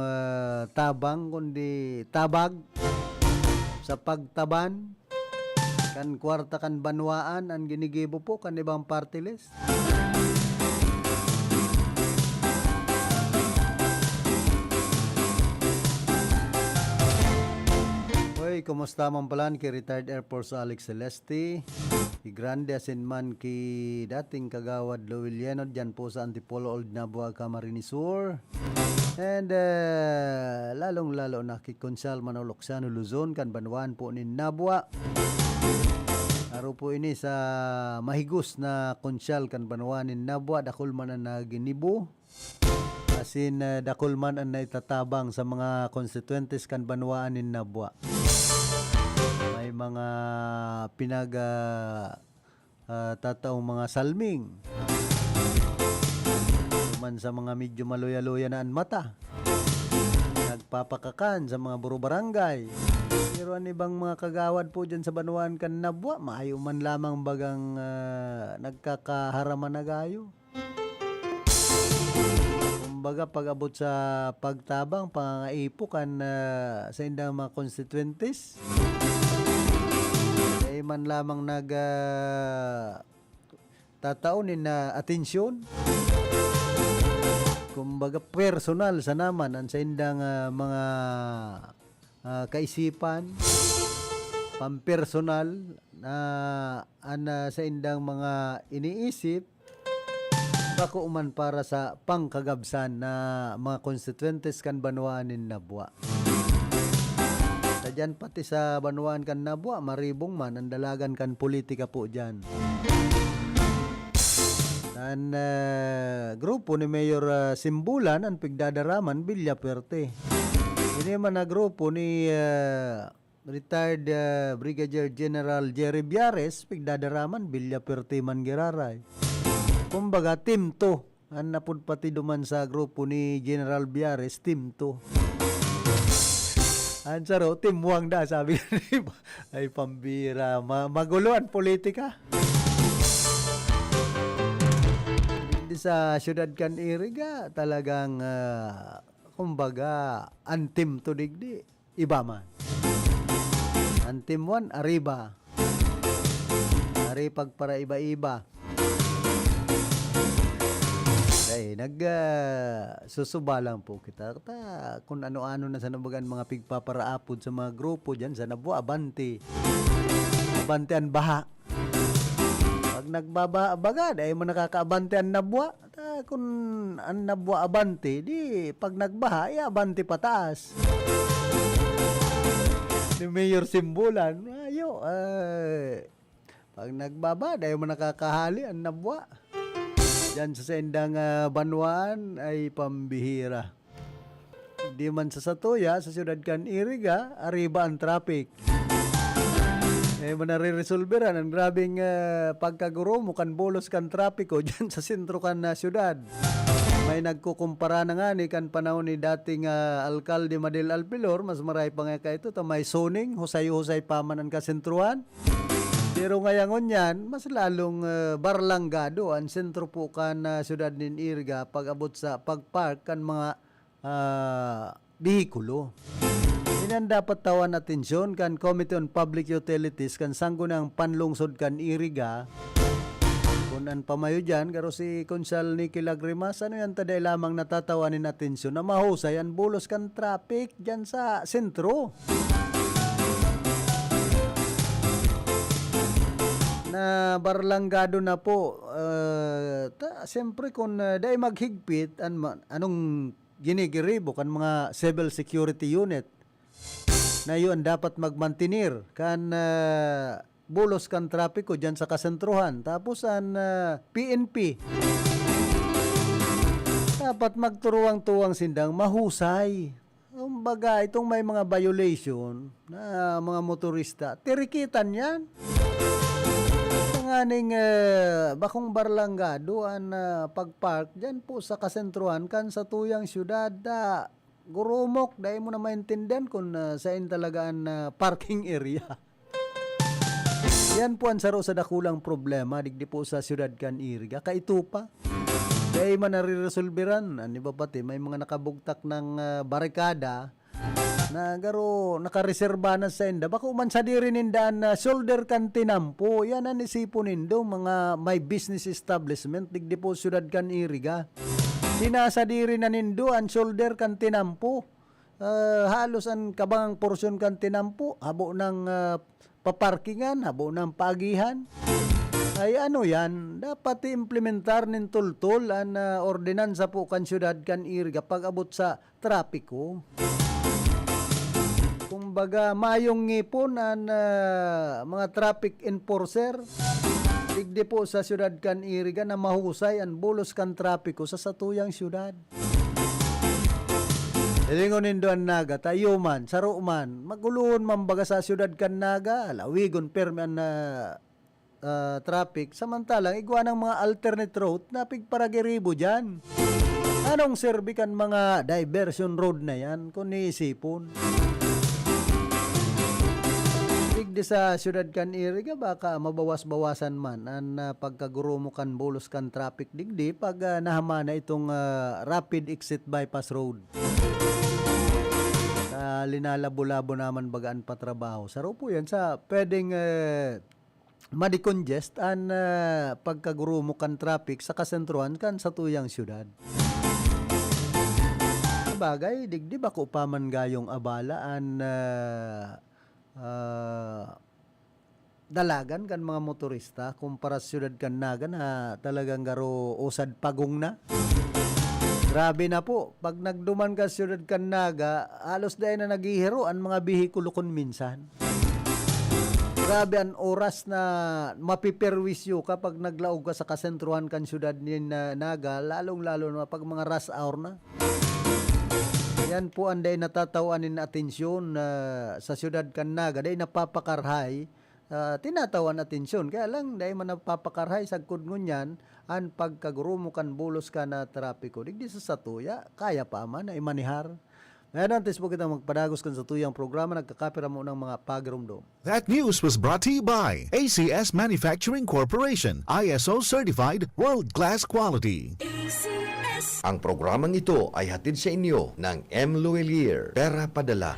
tabang kundi tabag sa pagtaban kan kwarta kan banwaan ang ginigibo po kan ibang party list. Kumusta man palan kay retired Air Force Alex Celeste, Grande asin man ki dating kagawad Lowiliano dyan po sa Antipolo Old Nabua, Camarines Sur. And lalong-lalo na kay Consal Manolo-Oxano Luzon kan banwaan po ni Nabua. Araw po ini sa mahigos na Consal kan banwaan ni Nabua, dakol man ang naginibo. Asin dakol man ang naitatabang sa mga constituentes kan banwaan ni Nabua. May mga tataong mga salming man sa mga medyo maluya-luya na ang mata, nagpapakakan sa mga buro barangay. Pero ang ibang mga kagawad po dyan sa banwaan kan Nabua, maayo man lamang bagang nagkakaharaman na gayo. Kumbaga pag-abot sa pagtabang, pangangaipo kan sa indang mga constituentes, ay man lamang tataunin na atensyon. Kumbaga personal sa naman ang sa indang mga kaisipan, pampersonal na sa indang mga iniisip, bako man para sa pangkagabsan na mga constituentes kan banwaan ni Nabua. Dyan pati sa banwaan kan Nabua, maribong man ang dalagan kan politika po dyan. Dan grupo ni Mayor Simbulan ang pigdadaraman Villaperte. Ini man na grupo ni retired Brigadier General Jerry Biares, pigdadaraman Villaperte Mangiraray. Kumbaga team 2 ang napud pati duman sa grupo ni General Biares, team 2. Ansaro, team 1 da sabi ay pambira, magulo ang politika. Hindi sa syudad kan Iriga talagang kumbaga ang team 2 digdi iba man. Ang team 1 ariba. Ari pag para iba-iba. Ay, susuba lang po kita. Kung ano-ano na sa nabagan mga pigpaparaapod sa mga grupo dyan, sa Nabwa, Abante. Abante ang baha. Pag nagbabaga, ay mo nakakaabante ang Nabwa. Kung ang Nabwa Abante, di pag nagbaha, ay Abante pataas. Ni Mayor Simbulan, pag nagbaba, ay mo nakakahali ang Nabwa. Diyan sa sendang Banwaan ay pambihira. Di man sa Satuya, sa siyudad kan Iriga, ariba ang traffic. Manare-resolveran ang grabing pagkaguro mo kan bolos kan trapiko dyan sa sentro kan siyudad. May nagkukumpara na nga ni kan panahon ni dating alkalde Madel Alpilor, mas maray pa nga ka ito, may zoning, husay-husay pa man ang kasentruhan. Pero ngayon yan, mas lalong barlanggado ang sentro po kan siyudad nin Iriga pag abot sa pagpark kan mga bihikulo. Yan dapat tawan atensyon kan Committee on Public Utilities kan sanggunang panlungsod kan Iriga. Kung an pamayo dyan, karo si Konsal Nicky Lagrimas, ano yan taday lamang natatawanin atensyon na mahusay ang bulos kan traffic dyan sa sentro. Na barlanggado na po, siyempre kung dahil maghigpit, anong ginigiribo kan mga civil security unit, na yun dapat magmantinir kan bulos kan trapiko dyan sa kasentruhan. Tapos ang PNP dapat magturuang-tuwang sindang mahusay. Kumbaga, itong may mga violation na mga motorista, tirikitan yan. Nganing bakong barlanggado ang pagpark dyan po sa kasentruhan kan sa tuyang syudad. Gurumok, dahil mo na maintindihan kung saan talaga ang parking area. Yan po ang saro sa dakulang problema, digdi po sa siyudad kan Iriga. Kaito pa, dahil man nare-resolveran, ano ba pati, may mga nakabugtak ng barikada, na garo nakareserba na sa inda. Baka uman sa diri nindaan na shoulder kan tinampo. Yan ang isipon nindo, mga may business establishment, digdi po siyudad kan Iriga. Sinasa diri na nindo ang shoulder kan tinampo. Halos ang kabang porsyon kan tinampo, habo ng paparkingan, habo ng pagihan. Ay ano yan, dapat implementar nin tultol ang ordinansa po kan siyudad kan Iriga pag abot sa trapiko. Kumbaga, mayong ngipon ang mga traffic enforcer, digdi po sa siyudad kan Iriga na mahusay ang bulos kan trapiko sa satuyang siyudad. Ilingon nindo ang naga, tayo man, saro man, maguluhon man baga sa siyudad kan naga, lawigon perme ang traffic, samantalang igwa ng mga alternate route na pigparagiribo dyan. Anong serbi kan mga diversion road na yan kung niisipon? Digdi sa siyudad kan Iriga, baka mabawas-bawasan man ang pagkaguro mo kan bolos kan traffic digdi pag nahamana itong rapid exit bypass road. Linalabo-labo naman bagaan patrabaho. Saro po yan sa pwedeng madikongest ang pagkaguro mo kan traffic sa kasentruhan kan sa tuyang siyudad. Bagay, digdi bako pa man gayong abala ang dalagan kan mga motorista kumpara sa siyudad kan naga na talagang garo usad pagong na. Grabe na po, pag nagduman ka sa siyudad kan naga, halos dahil na naghihiro ang mga bihikulo kun minsan. Grabe ang oras na mapiperwisyo kapag naglaog ka sa kasentruhan kan siyudad ni naga, lalong-lalo na pag mga rush hour na. Yan po ang day natatawanin na atensyon sa siyudad kan naga, day napapakarhay, tinatawan atensyon. Kaya lang, day man napapakarhay, sagkod ngunyan, ang pagkaguro mo kan bulos ka na trapiko. Digdi sa satuya, kaya pa man na imanihar. Ngayon, antes po kita magpadagos kan sa tuyang programa, nagkakapira mo ng mga pagirumdom. That news was brought to you by ACS Manufacturing Corporation, ISO Certified World-Class Quality. Ang programang ito ay hatid sa inyo ng M. Luelier, Pera Padala.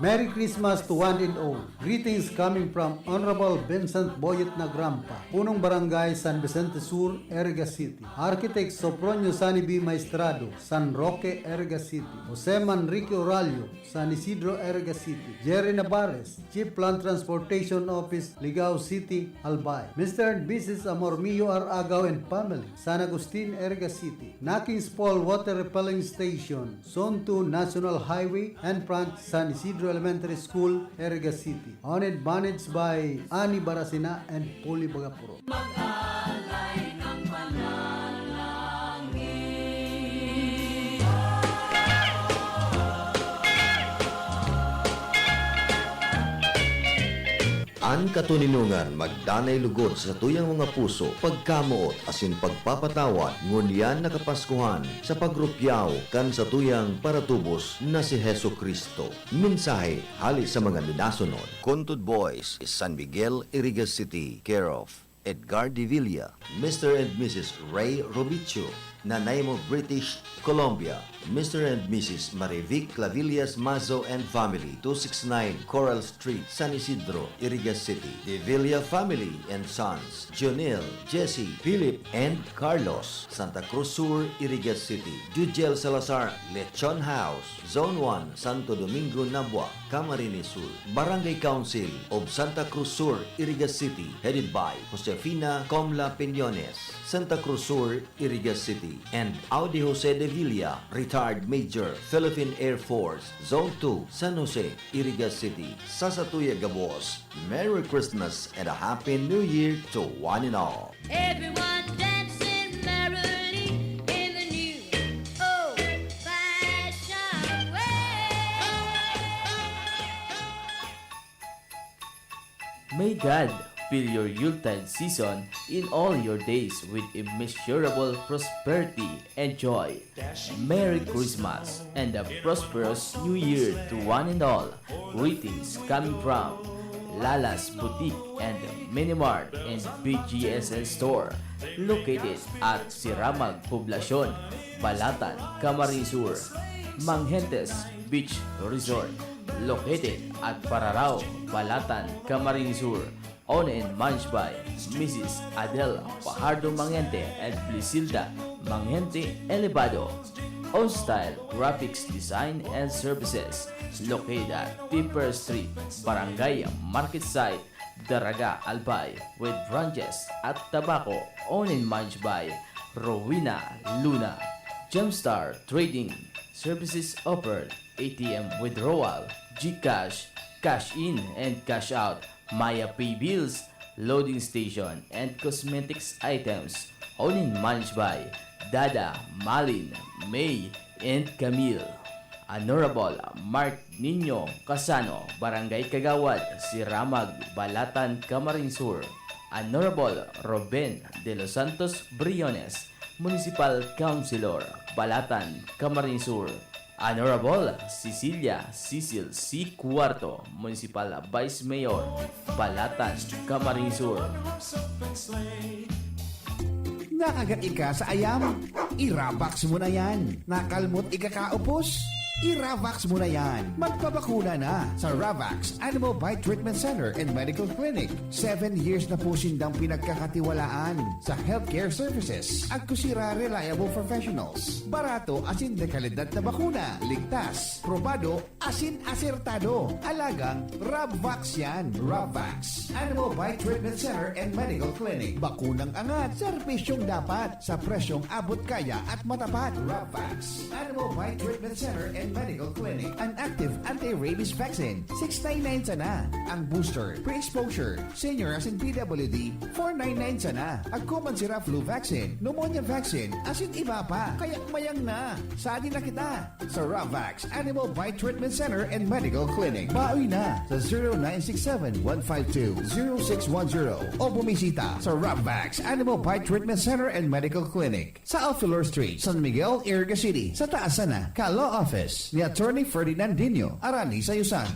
Merry Christmas to one and all. Greetings coming from Honorable Vincent Boyet Nagrampa, Punong Barangay San Vicente Sur, Erga City. Architect Sopronio Sani B. Maestrado, San Roque, Erga City. Jose Manrique Oralio, San Isidro, Erga City. Jerry Navarez, Chief Plant Transportation Office, Ligao City, Albay. Mr. and Mrs. Amormillo R. Agaw and family, San Agustin, Erga City. Nakings Fall Water Repelling Station, Zone 2 National Highway and front San Isidro Elementary School, Erga City. Owned and managed by Ani Barasina and Poli Bagapuro. An katuninungan magdanay lugod sa tuyang mga puso, pagkamuot asin pagpapatawad ngunyan nakapaskuhan sa pagrupyaw kan sa tuyang paratubos na si Heso Kristo. Mensahe hali sa mga minasunod. Contod Boys, San Miguel, Irigas City, care of Edgar De Villa, Mr. and Mrs. Ray Robicho, Nanaimo, British Columbia, Mr. and Mrs. Marivic Clavillas Mazo and family, 269 Coral Street, San Isidro, Irigas City. De Villa family and sons, Jonel, Jesse, Philip, and Carlos, Santa Cruz Sur, Irigas City. Jujel Salazar, Lechon House, Zone 1, Santo Domingo, Nabua, Camarines Sur. Barangay Council of Santa Cruz Sur, Irigas City, headed by Josefina Comla Piñones, Santa Cruz Sur, Irigas City. And Audi Jose De Villa, retired Major, Philippine Air Force, Zone 2, San Jose, Irigas City. Sasatuya Gabos, Merry Christmas and a Happy New Year to one and all. Everyone dancing merrily in the new old-fashioned way. May God fill your Yuletide season in all your days with immeasurable prosperity and joy. Merry Christmas and a prosperous New Year to one and all. Greetings coming from Lala's Boutique and Minimart and BGSN Store located at Siramag Poblacion, Balatan, Camarines Sur. Manghentes Beach Resort located at Pararao, Balatan, Camarines Sur. Owned and managed by Mrs. Adele Fajardo Mangente and Blisilda Mangente Elevado. On Style Graphics Design and Services located at Tipper Street, Barangay Market Site, Daraga, Albay, with branches at Tabaco. Owned and managed by Rowena Luna. Gemstar Trading Services offered ATM withdrawal, GCash, cash in and cash out, Maya Pay Bills, loading station, and cosmetics items. Owned and managed by Dada, Malin, May, and Camille. Honorable Mark Nino Casano, Barangay Kagawad, Siramag, Balatan, Camarines Sur. Honorable Ruben de los Santos Briones, Municipal Councilor, Balatan, Camarines Sur. Honorable Cecilia Cecil C. Cuarto, Municipal Vice Mayor, Balatan, Camarines Sur. Nakagat ka sa ayam? I-Ravax mo na yan. Nakalmot ikakaupos? I-Ravax mo na yan. Magpabakuna na sa Ravax Animal Bite Treatment Center and Medical Clinic. 7 years na po sindang pinagkakatiwalaan sa healthcare services. At kusira reliable professionals. Barato asin de kalidad na bakuna. Ligtas, probado, asin asertado. Alagang Ravax yan. Ravax Animal Bite Treatment Center and Medical Clinic. Bakunang angat, serbisyong dapat sa presyong abot kaya at matapat. Ravax Animal Bite Treatment Center and Medical Clinic. An active anti-rabies vaccine, $699 sana. Ang booster, pre-exposure, senior as in PWD, $499 sana. Ang common sira flu vaccine, pneumonia vaccine, as in iba pa. Kaya mayang na. Sadi na kita sa Ravax Animal Bite Treatment Center and Medical Clinic. Baoy na sa 0967-152-0610 o bumisita sa Ravax Animal Bite Treatment Center and Medical Clinic sa Alfilor Street, San Miguel, Irigas City. Sa taas na, Ka Law Office ni Attorney Ferdinand Dino, Arani, Sayusan.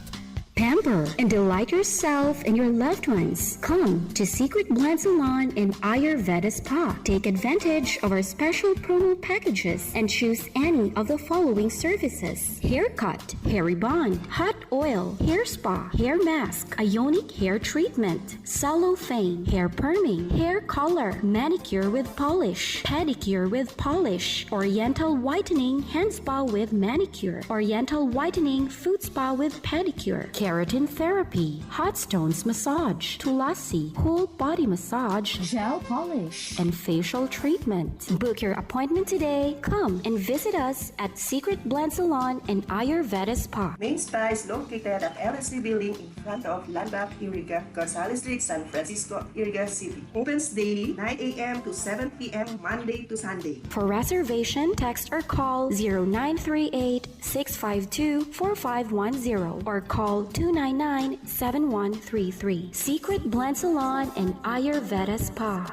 Pamper and delight yourself and your loved ones. Come to Secret Blend Salon and Ayurveda Spa. Take advantage of our special promo packages and choose any of the following services: haircut, hair rebond, hot oil, hair spa, hair mask, ionic hair treatment, cellophane, hair perming, hair color, manicure with polish, pedicure with polish, oriental whitening hand spa with manicure, oriental whitening foot spa with pedicure, keratin therapy, hot stones massage, tulasi, whole body massage, gel polish, and facial treatment. Book your appointment today. Come and visit us at Secret Blend Salon and Ayurveda Spa. Main Spa is located at LSC Building in front of Landmark Iriga, Gonzales Street, San Francisco, Iriga City. Opens daily 9 a.m. to 7 p.m. Monday to Sunday. For reservation, text or call 0938-652-4510 or call 299-7133. Secret Blend Salon and Ayurveda Spa.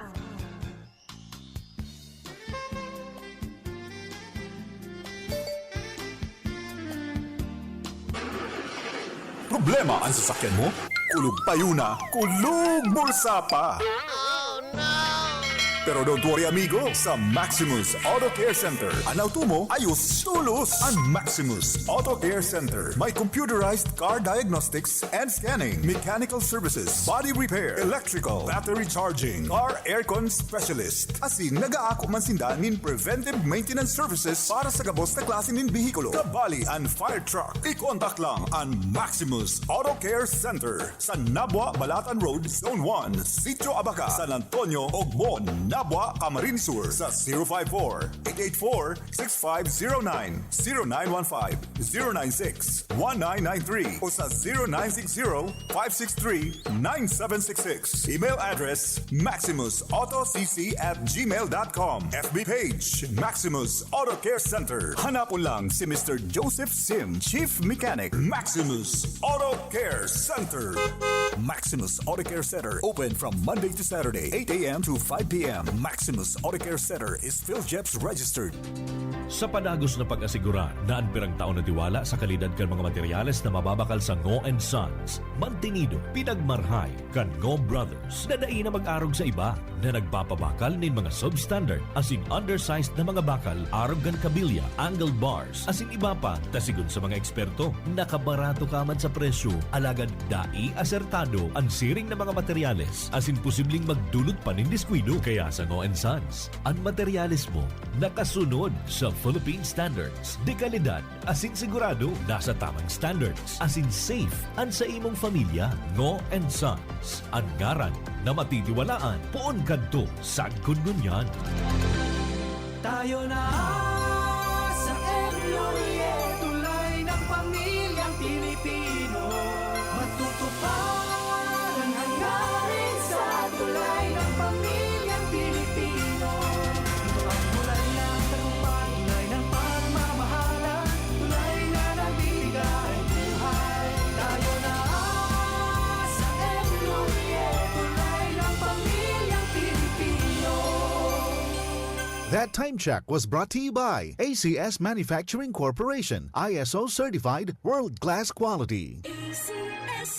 Problema ang sasakyan mo? Kulog tayo na, kulog bulsa pa! Pero don't worry amigo, sa Maximus Auto Care Center, ang auto mo ayos tulos. Ang Maximus Auto Care Center may computerized car diagnostics and scanning, mechanical services, body repair, electrical, battery charging, car aircon specialist. Asin nag-aako man sinda nin preventive maintenance services para sa gabos na klase nin bihikulo, kabali and fire truck. I-contact lang ang Maximus Auto Care Center sa Nabwa, Balatan Road, Zone 1, Sitio Abaca, San Antonio, Ogmon, Nabwa, Camarines Sur sa 054-884-6509, 0915-096-1993 o sa 0960-563-9766. Email address maximusautocc@gmail.com. FB page Maximus Auto Care Center. Hanapon lang si Mr. Joseph Sim, Chief Mechanic. Maximus Auto Care Center. Maximus Auto Care Center open from Monday to Saturday, 8 a.m. to 5 p.m. Maximus Auto Care Center is PhilJeps registered. Sa panagos na pag-asigura na ang pirang taon na tiwala sa kalidad kan mga materyales na mababakal sa Ngo & Sons, mantinido, pinagmarhay kan Ngo Brothers na dai na mag-arog sa iba na nagpapabakal nin mga substandard asing undersized na mga bakal, arog kan kabilya, angled bars, asing iba pa, tasigon sa mga eksperto, nakabarato kaman sa presyo, alagad dai asertado ang siring na mga materyales, asing posibleng magdulot pa nin diskwido. Kaya sa Ngo & Sons, ang materyales mo nakasunod sa Philippine standards. De kalidad, asin sigurado, nasa tamang standards. Asin safe, ang sa imong pamilya. Ngo & Sons, ang ngaran na matitiwalaan. Poon kadto sa kungunyan. Tayo na sa Emloye, tulay ng pamilyang Pilipino. Matutupad ang hangarin sa tulay ng pamilyang Pilipino. Ito ang tulay ng tagumpay, tulay ng pagmamahalan, tulay na nagbibigay buhay. Tayo na sa Emloye, tulay ng pamilyang Pilipino. That time check was brought to you by ACS Manufacturing Corporation, ISO certified world-class quality.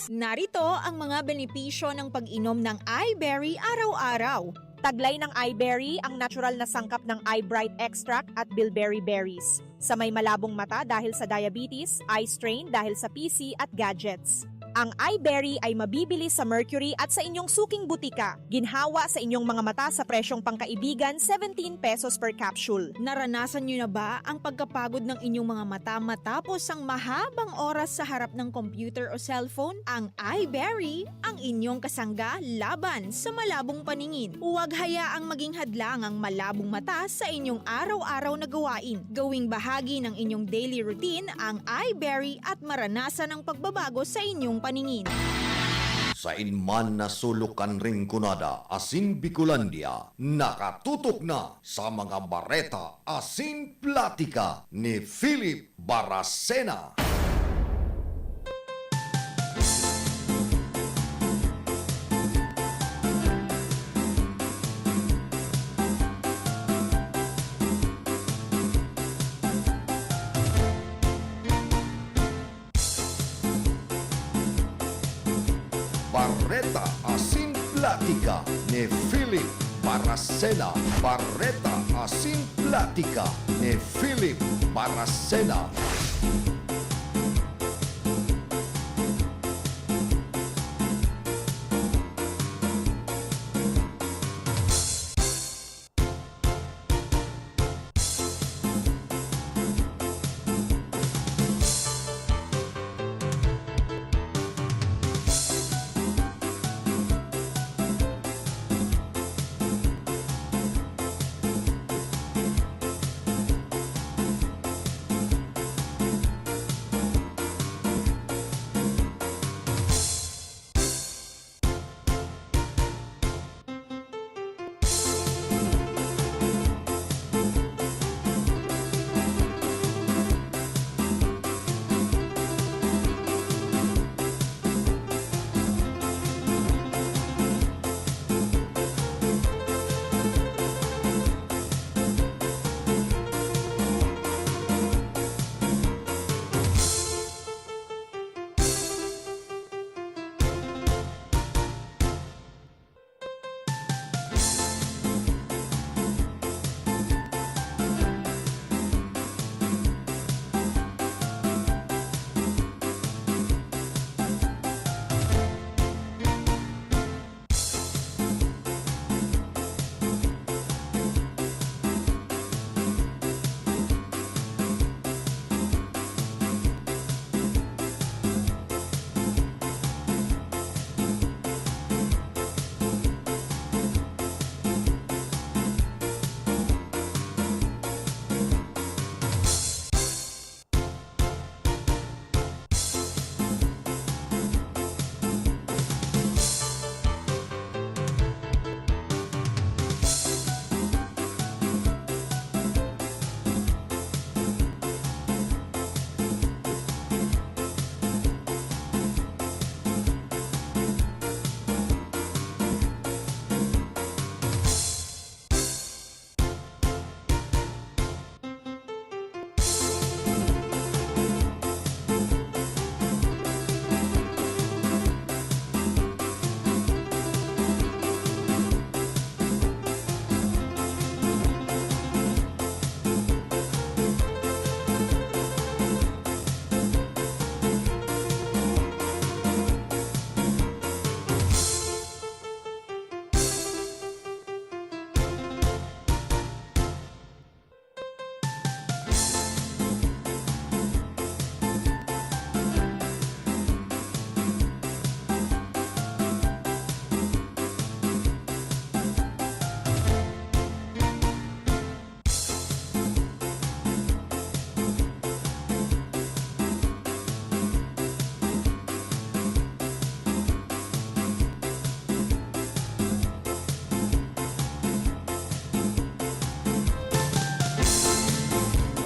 Narito ang mga benepisyo ng pag-inom ng iBerry araw-araw. Taglay ng iBerry ang natural na sangkap ng iBright extract at bilberry berries. Sa may malabong mata dahil sa diabetes, eye strain dahil sa PC at gadgets. Ang iBerry ay mabibili sa Mercury at sa inyong suking butika. Ginhawa sa inyong mga mata sa presyong pangkaibigan, 17 pesos per capsule. Naranasan nyo na ba ang pagkapagod ng inyong mga mata matapos ang mahabang oras sa harap ng computer o cellphone? Ang iBerry ang inyong kasangga laban sa malabong paningin. Huwag hayaang maging hadlang ang malabong mata sa inyong araw-araw na gawain. Gawing bahagi ng inyong daily routine ang iBerry at maranasan ang pagbabago sa inyong paningin. Sa inman na sulukan ring kunada, asin Bicolandia, nakatutok na sa mga bareta, asin platika ni Philip Baracena. Barreta Asin Platica ni Philip Baracena. Barreta Asin Platica ni Philip Baracena.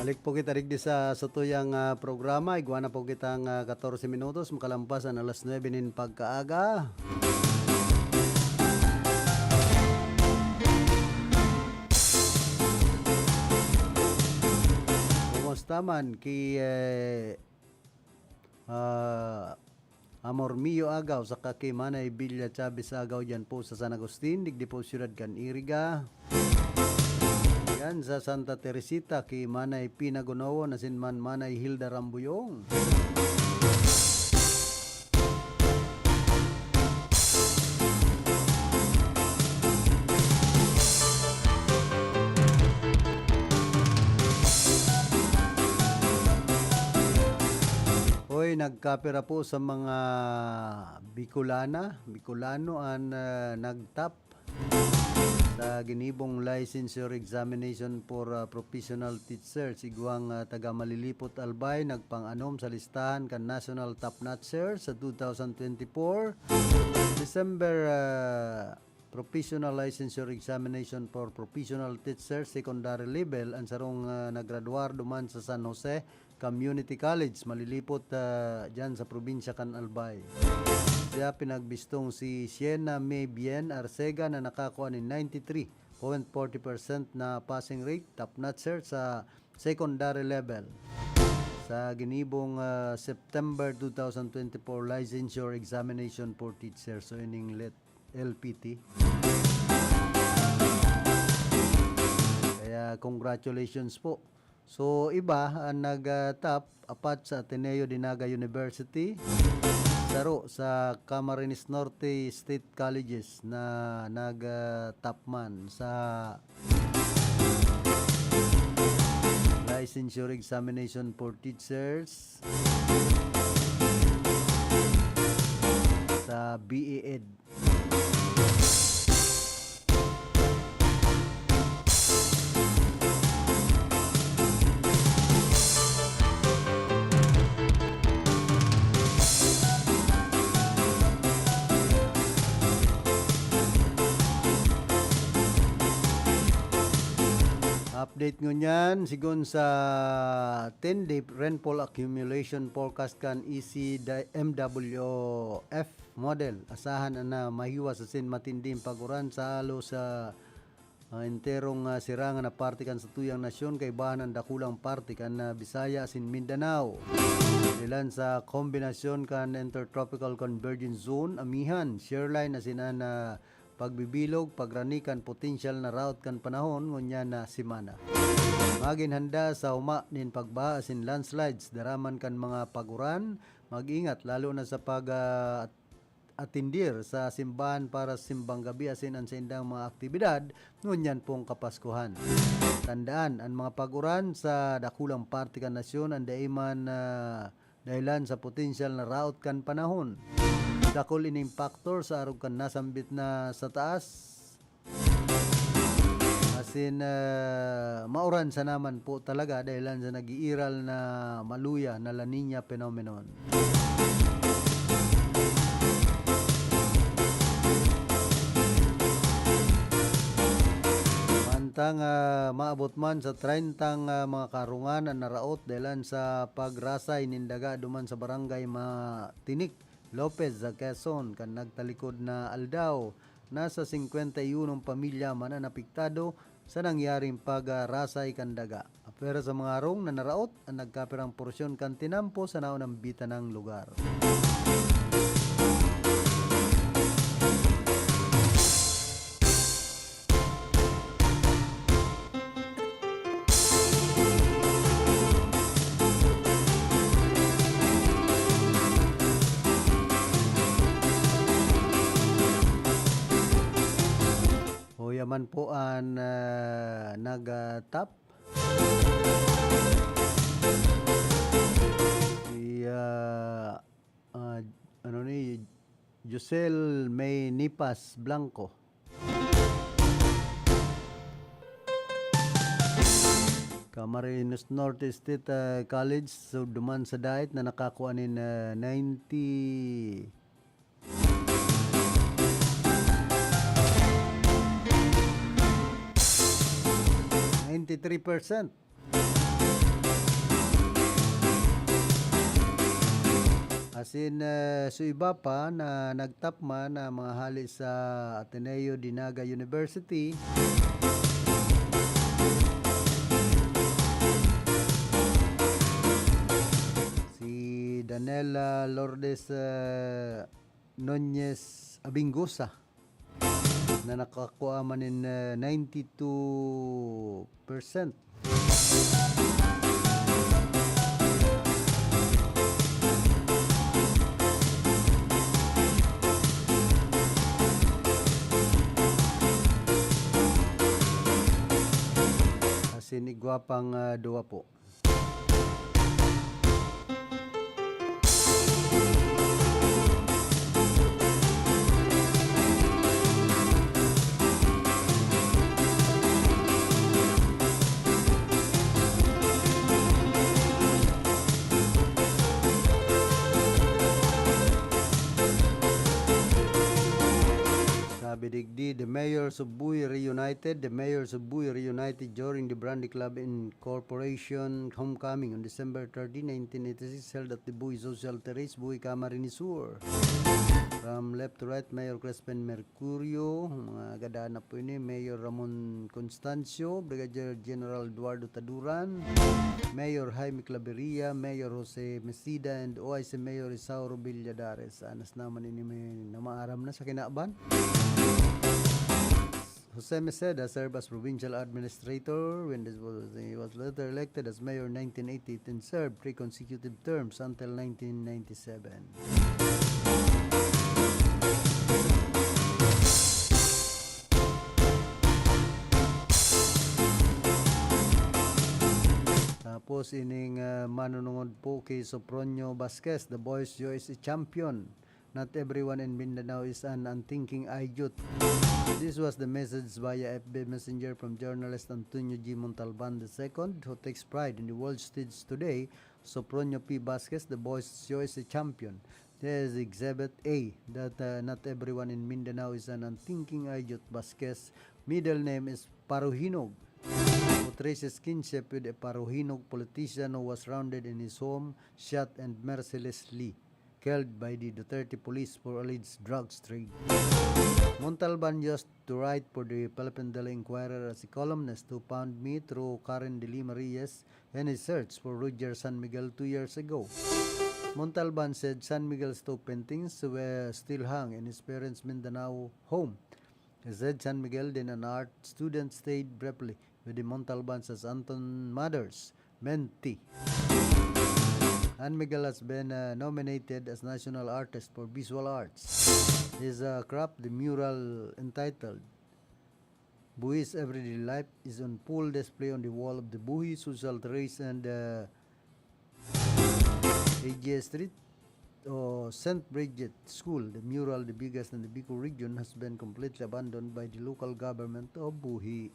Balik po kita rin sa tuyang programa. Igwana po kitang 14 minutos. Makalampasan alas 9 nin pagkaaga. Kumusta man kay Amor Mio Agaw sa Kakimanay Villa Chavez Agaw dyan po sa San Agustin. Digdi po siyudad kan Iriga. Yan sa Santa Teresita kay Manay Pinagunawo na sinman Manay Hilda Rambuyong. Hoy, nagkapira po sa mga Bicolano an nagtap sa ginibong licensure examination for professional teachers. Iguang taga Malilipot Albay nagpang-anom sa listahan kan National Top Notcher sa 2024. December professional licensure examination for professional teachers secondary level ang sarong nagraduar duman sa San Jose Community College Malilipot dyan sa probinsya kan Albay. Siya pinagbistong si Siena May Bien Arcega na nakakuha ni 93.40% na passing rate, top notcher sa secondary level. sa ginibong September 2024 licensure examination for teachers, so ining LPT. Kaya congratulations po. So iba ang nag-top apat sa Ateneo Dinaga University, saro sa Camarines Norte State Colleges na nag-top man sa licensure examination for teachers sa BA Ed. Update ngunyan sigon sa 10-day rainfall accumulation forecast kan MWF model. Asahan na mahiwas sa sin matinding paguran sa alo sa enterong sirangan na parte kan sa tuyang nasyon kay bahan ang dakulang parte kan Bisaya sin Mindanao. Ilan sa kombinasyon kan intertropical convergence zone amihan shoreline na sinana pagbibilog, pagranikan potensyal na route kan panahon ngunya na simana. Magin handa sa uma nin pagbaha sin landslides daraman kan mga paguran, mag-ingat lalo na sa atindir sa simbahan para simbang gabi asin ang sindang mga aktibidad ngunyan pong Kapaskuhan. Tandaan ang mga paguran sa dakulang parte kan nasyon ang daiman dahilan sa potensyal na route kan panahon. Dakol ining factor sa arog kan nasambit na sa taas. Asin mauran sa naman po talaga dahilan sa nag-iiral na maluya na La Nina phenomenon. Mantang maabot man sa 30 mga karungan na naraot dahilan sa pagrasay nindaga duman sa barangay Matinik Lopez sa Quezon kan nagtalikod na aldaw. Nasa 51 pamilya man ang napiktado sa nangyaring pagrasay kan daga. Pero sa mga arong na naraot ang nagkapirang porsyon kan tinampo sa naunang bitan ng lugar. Yaman po ang nag-top. Si Josel May Nipas Blanco. Camarines Norte State College, so duman sa diet na nakakuha ni 93%. As in, so iba pa na nagtap man na mga hali sa Ateneo Dinaga University. Si Danela Lourdes Nunez Abingosa na nakakuha man in 92%. Asin igwapang duwa po. Bidigdi, the mayors of Buhi reunited. The mayors of Buhi reunited during the Brandy Club Incorporation homecoming on December 30, 1986, held at the Buhi Social Terrace, Buhi, Camarines Sur. From left to right, Mayor Crispin Mercurio, mga gadana po ini, Mayor Ramon Constancio, Brigadier General Eduardo Taduran, Mayor Jaime Claveria, Mayor Jose Mesida, and OIC Mayor Isauro Villadares. Anas naman ini may namaaram na sa kinaaban. Jose Meseda served as provincial administrator when he was later elected as mayor in 1980 and served 3 consecutive terms until 1997. Tapos ining manunungod po kay Sopronio Vasquez, the boys USA champion. Not everyone in Mindanao is an unthinking ayut. This was the message via FB Messenger from journalist Antonio G. Montalban II, who takes pride in the world stage today. Sopronio P. Vasquez, the boys USA champion. There is Exhibit A, that not everyone in Mindanao is an unthinking ayut. Vasquez, middle name is Paruhinog, who traces kinship with a Paruhinog politician who was rounded in his home, shot and mercilessly killed by the Duterte police for alleged drugs trade. Montalban used to write for the Philippine Daily Inquirer as a columnist who found me through Karen de Lima Reyes and his search for Roger San Miguel 2 years ago. Montalban said San Miguel's two paintings were still hung in his parents' Mindanao home. He said San Miguel, then an art student, stayed briefly with the Montalbans as Anton Mathers' mentee. San Miguel has been nominated as National Artist for Visual Arts. His craft, the mural entitled Buhi's Everyday Life, is on full display on the wall of the Buhi Social Terrace and AJ Street or St. Bridget School. The mural, the biggest in the Bicol region, has been completely abandoned by the local government of Buhi.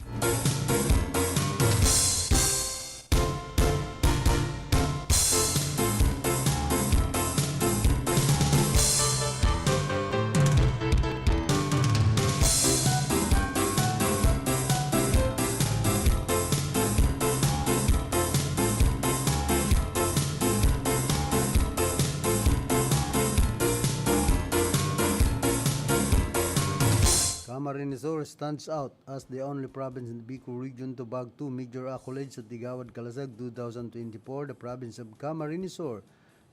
Camarines Sur stands out as the only province in the Bicol region to bag 2 major accolades at the Gawad Kalasag 2024. The province of Camarines Sur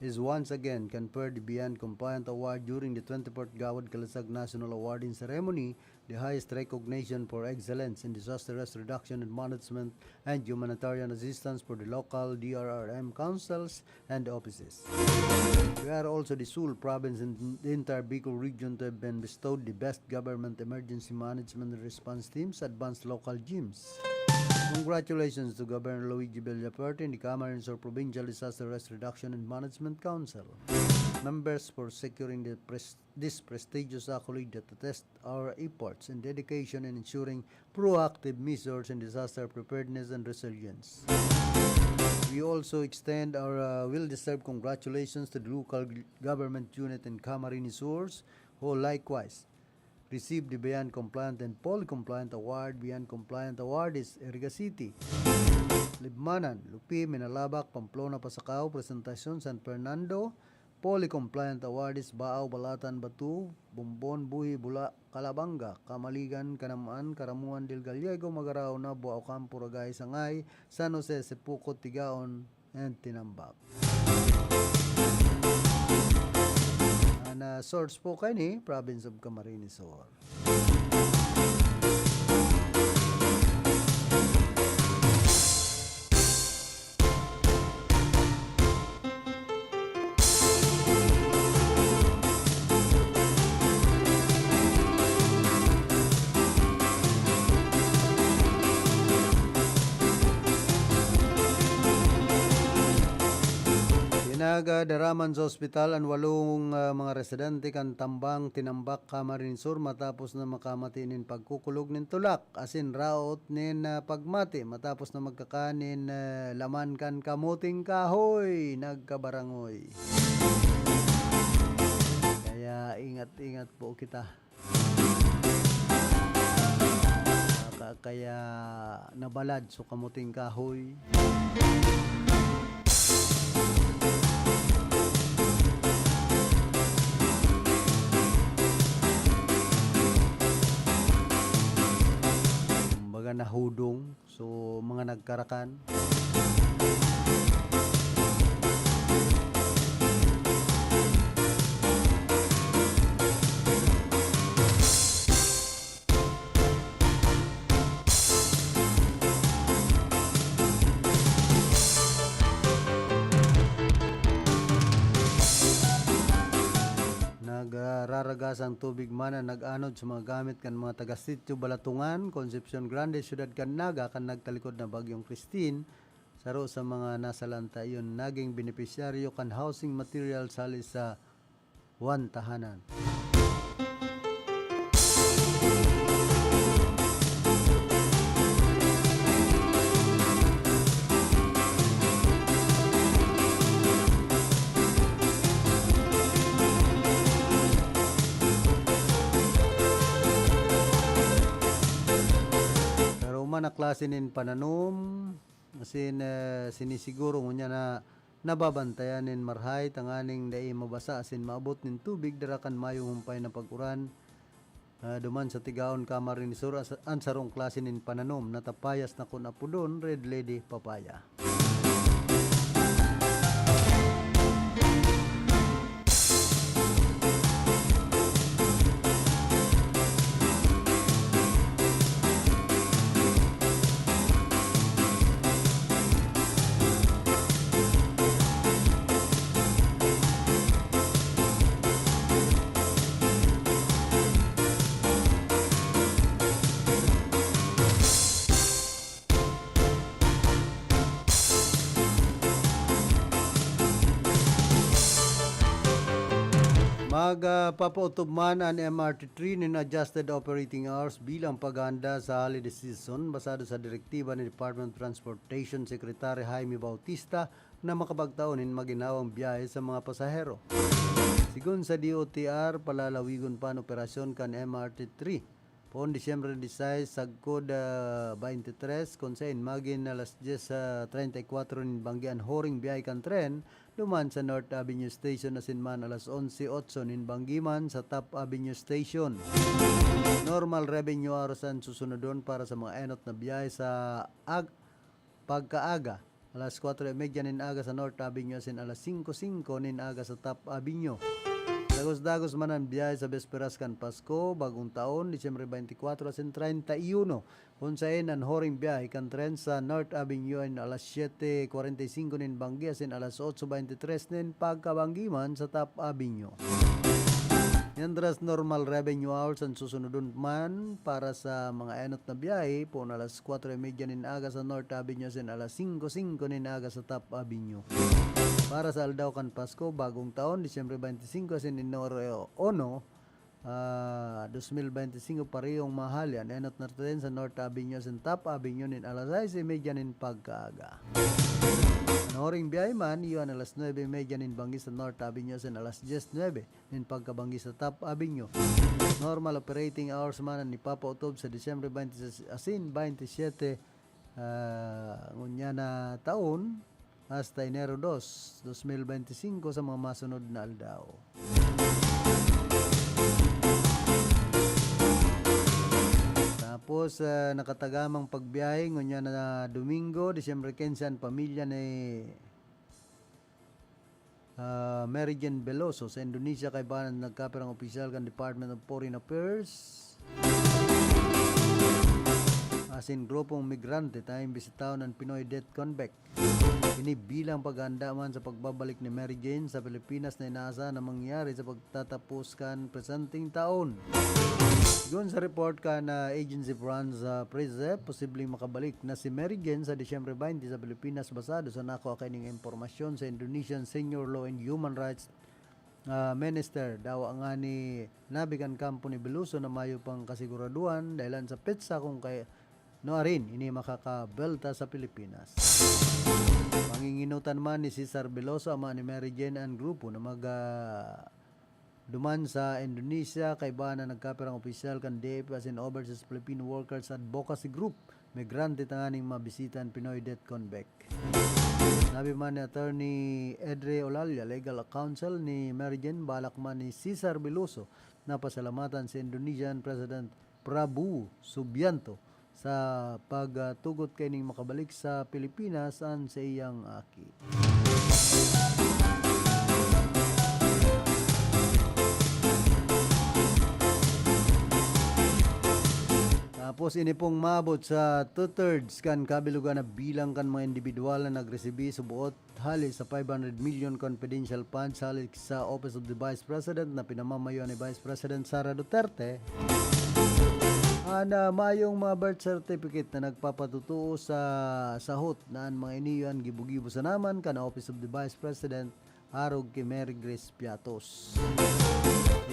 is once again conferred the Beyond Compliant Award during the 24th Gawad Kalasag National Awarding Ceremony, the highest recognition for excellence in disaster risk reduction and management and humanitarian assistance for the local DRRM councils and offices. We are also the sole province in the entire Bicol region to have been bestowed the Best Government Emergency Management and Response Teams Advanced Local GEMS. Congratulations to Governor Luigi Villafuerte and the Camarines Sur Provincial Disaster Risk Reduction and Management Council members for securing this prestigious accolade that attests our efforts and dedication in ensuring proactive measures in disaster preparedness and resilience. We also extend our well-deserved congratulations to the local government unit in Camarines Sur, who likewise received the Beyond Compliant and Fully Compliant Award. Beyond Compliant Award is Iriga City, Libmanan, Lupi, Minalabak, Pamplona, Pasacao, Presentacion, San Fernando. Fully Compliant Award is Baaw, Balatan, Batu, Bumbon, Buhi, Bula, Calabanga, Kamaligan, Kanamaan, Karamuan, Del Gallego, Magarao, Nabo, Ocampo, Ragay, Sangay, San Jose, Sepuco, Tigaon, and Tinambak. And source po kayo ni Province of Camarines Sur. Daraman sa ospital ang 8 mga residente kan tambang tinambak Camarines Sur matapos na makamati nin pagkukulog nin tulak asin raot nin pagmati matapos na magkakanin laman kan kamuting kahoy nagkabarangoy. Kaya ingat-ingat po kita. Kaya nabalad so kamuting kahoy. nahudong, so mga nagkarakan. Nagraragas ang tubig man na nag-anod sa mga gamit kan mga taga-sitio Balatungan, Concepcion Grande, Ciudad Canaga kan nagtalikod na bagyong Christine. Saro sa mga nasalanta yun naging benepisyaryo kan housing material sali sa Juan Tahanan. Na klase nin pananom asin sinisiguro ngunya na nababantayan nin marhay tanganing dai mabasa asin maabot nin tubig darakan mayong humpay na pag-uran duman sa tigaon kamar ni sur an sarong klase nin pananom natapayas na kun apudon red lady papaya. Magpapautob man ang MRT3 nin adjusted operating hours bilang paghanda sa holiday season basado sa direktiba ni Department of Transportation Secretary Jaime Bautista na makabagtaon nin maginawang biyahe sa mga pasahero. Sigun sa DOTR, palalawigon pa ang operasyon kan MRT3. Poon Disyembre 16, sagkod 23, konsein magin alas 10:34 nin banggian horing biyahe kan tren duman sa North Avenue Station asin man alas 11:08 nin banggiman sa Top Avenue Station. Normal revenue hours ang susunodon para sa mga enot na biyahe sa pagkaaga. Alas 4:30 nin aga sa North Avenue asin alas 5:05 nin aga sa Top Avenue. Dagos-dagos man ang biyahe sa Besperas kan Pasko, Bagong Taon, Disyembre 24 asin 31. Unsain ang horing biyahe kan tren sa North Avenue ay alas 7:45 nin banggi asin alas 8:23 nin pagkabanggiman sa Top Avenue. Yandras normal revenue hours ang susunodon man para sa mga enot na biyahe po alas 4:30 nin aga sa North Avenue asin alas 5:05 nin aga sa Top Avenue. Para sa Aldao kan Pasko, Bagong Taon, Disyembre 25 asin Inorio Ono, 2025 parehong mahal yan. Enot na tren sa North Avenue asin Top Avenue nin alas 6:30 nin pagkaaga. Horing biyahe man, iyon alas 9:30 nin banggi sa North Avenue asin alas 10:09 nin pagkabanggi sa Top Avenue. Normal operating hours man ni papautob sa Disyembre 20 asin 27 ngunya na taon hasta Enero 2, 2025 sa mga masunod na aldao. Tapos nakatagamang pagbiyahe ngunya na Domingo, Disyembre 15 ang pamilya ni Mary Jane Veloso sa Indonesia kay banan nagkapirang opisyal kan Department of Foreign Affairs. Asin grupong migrante tayong bisitaw ng Pinoy Death Convict. Ini bilang paghanda man sa pagbabalik ni Mary Jane sa Pilipinas na inaasa na mangyari sa pagtatapos kan presenting taon. Doon sa report ka na Agency France Presse, posibleng makabalik na si Mary Jane sa Disyembre 20 sa Pilipinas basado sa nakuha kanyang impormasyon sa Indonesian Senior Law and Human Rights Minister. Daw nga ni nabigan kampo ni Veloso na mayo pang kasiguraduhan dahilan sa petsa kung kay Noarin, ini makakabelta sa Pilipinas. Panginginutan man ni Cesar Veloso ama ni Mary Jane ang grupo na duman sa Indonesia kay ba na nagkapirang opisyal kan DFP as in Overseas Filipino Workers Advocacy Group. Migrante tanganing mabisitan Pinoy Death Convict. Nabi man ni Attorney Edre Olalia, Legal Counsel ni Mary Jane, balak man ni Cesar Veloso na pasalamatan si Indonesian President Prabowo Subianto sa pagtugot kay ning makabalik sa Pilipinas an sa iyang aki. Tapos ini pong mabot sa 2/3 kan kabilugan na bilang kan mga individual na nagresibi subuot hali sa 500 million confidential funds hali sa Office of the Vice President na pinamamayo ni Vice President Sara Duterte. Mayong mga birth certificate na nagpapatutuo sa sahot na ang mga iniyan gibugibo sa naman kan Office of the Vice President arog kay Mary Grace Piatos.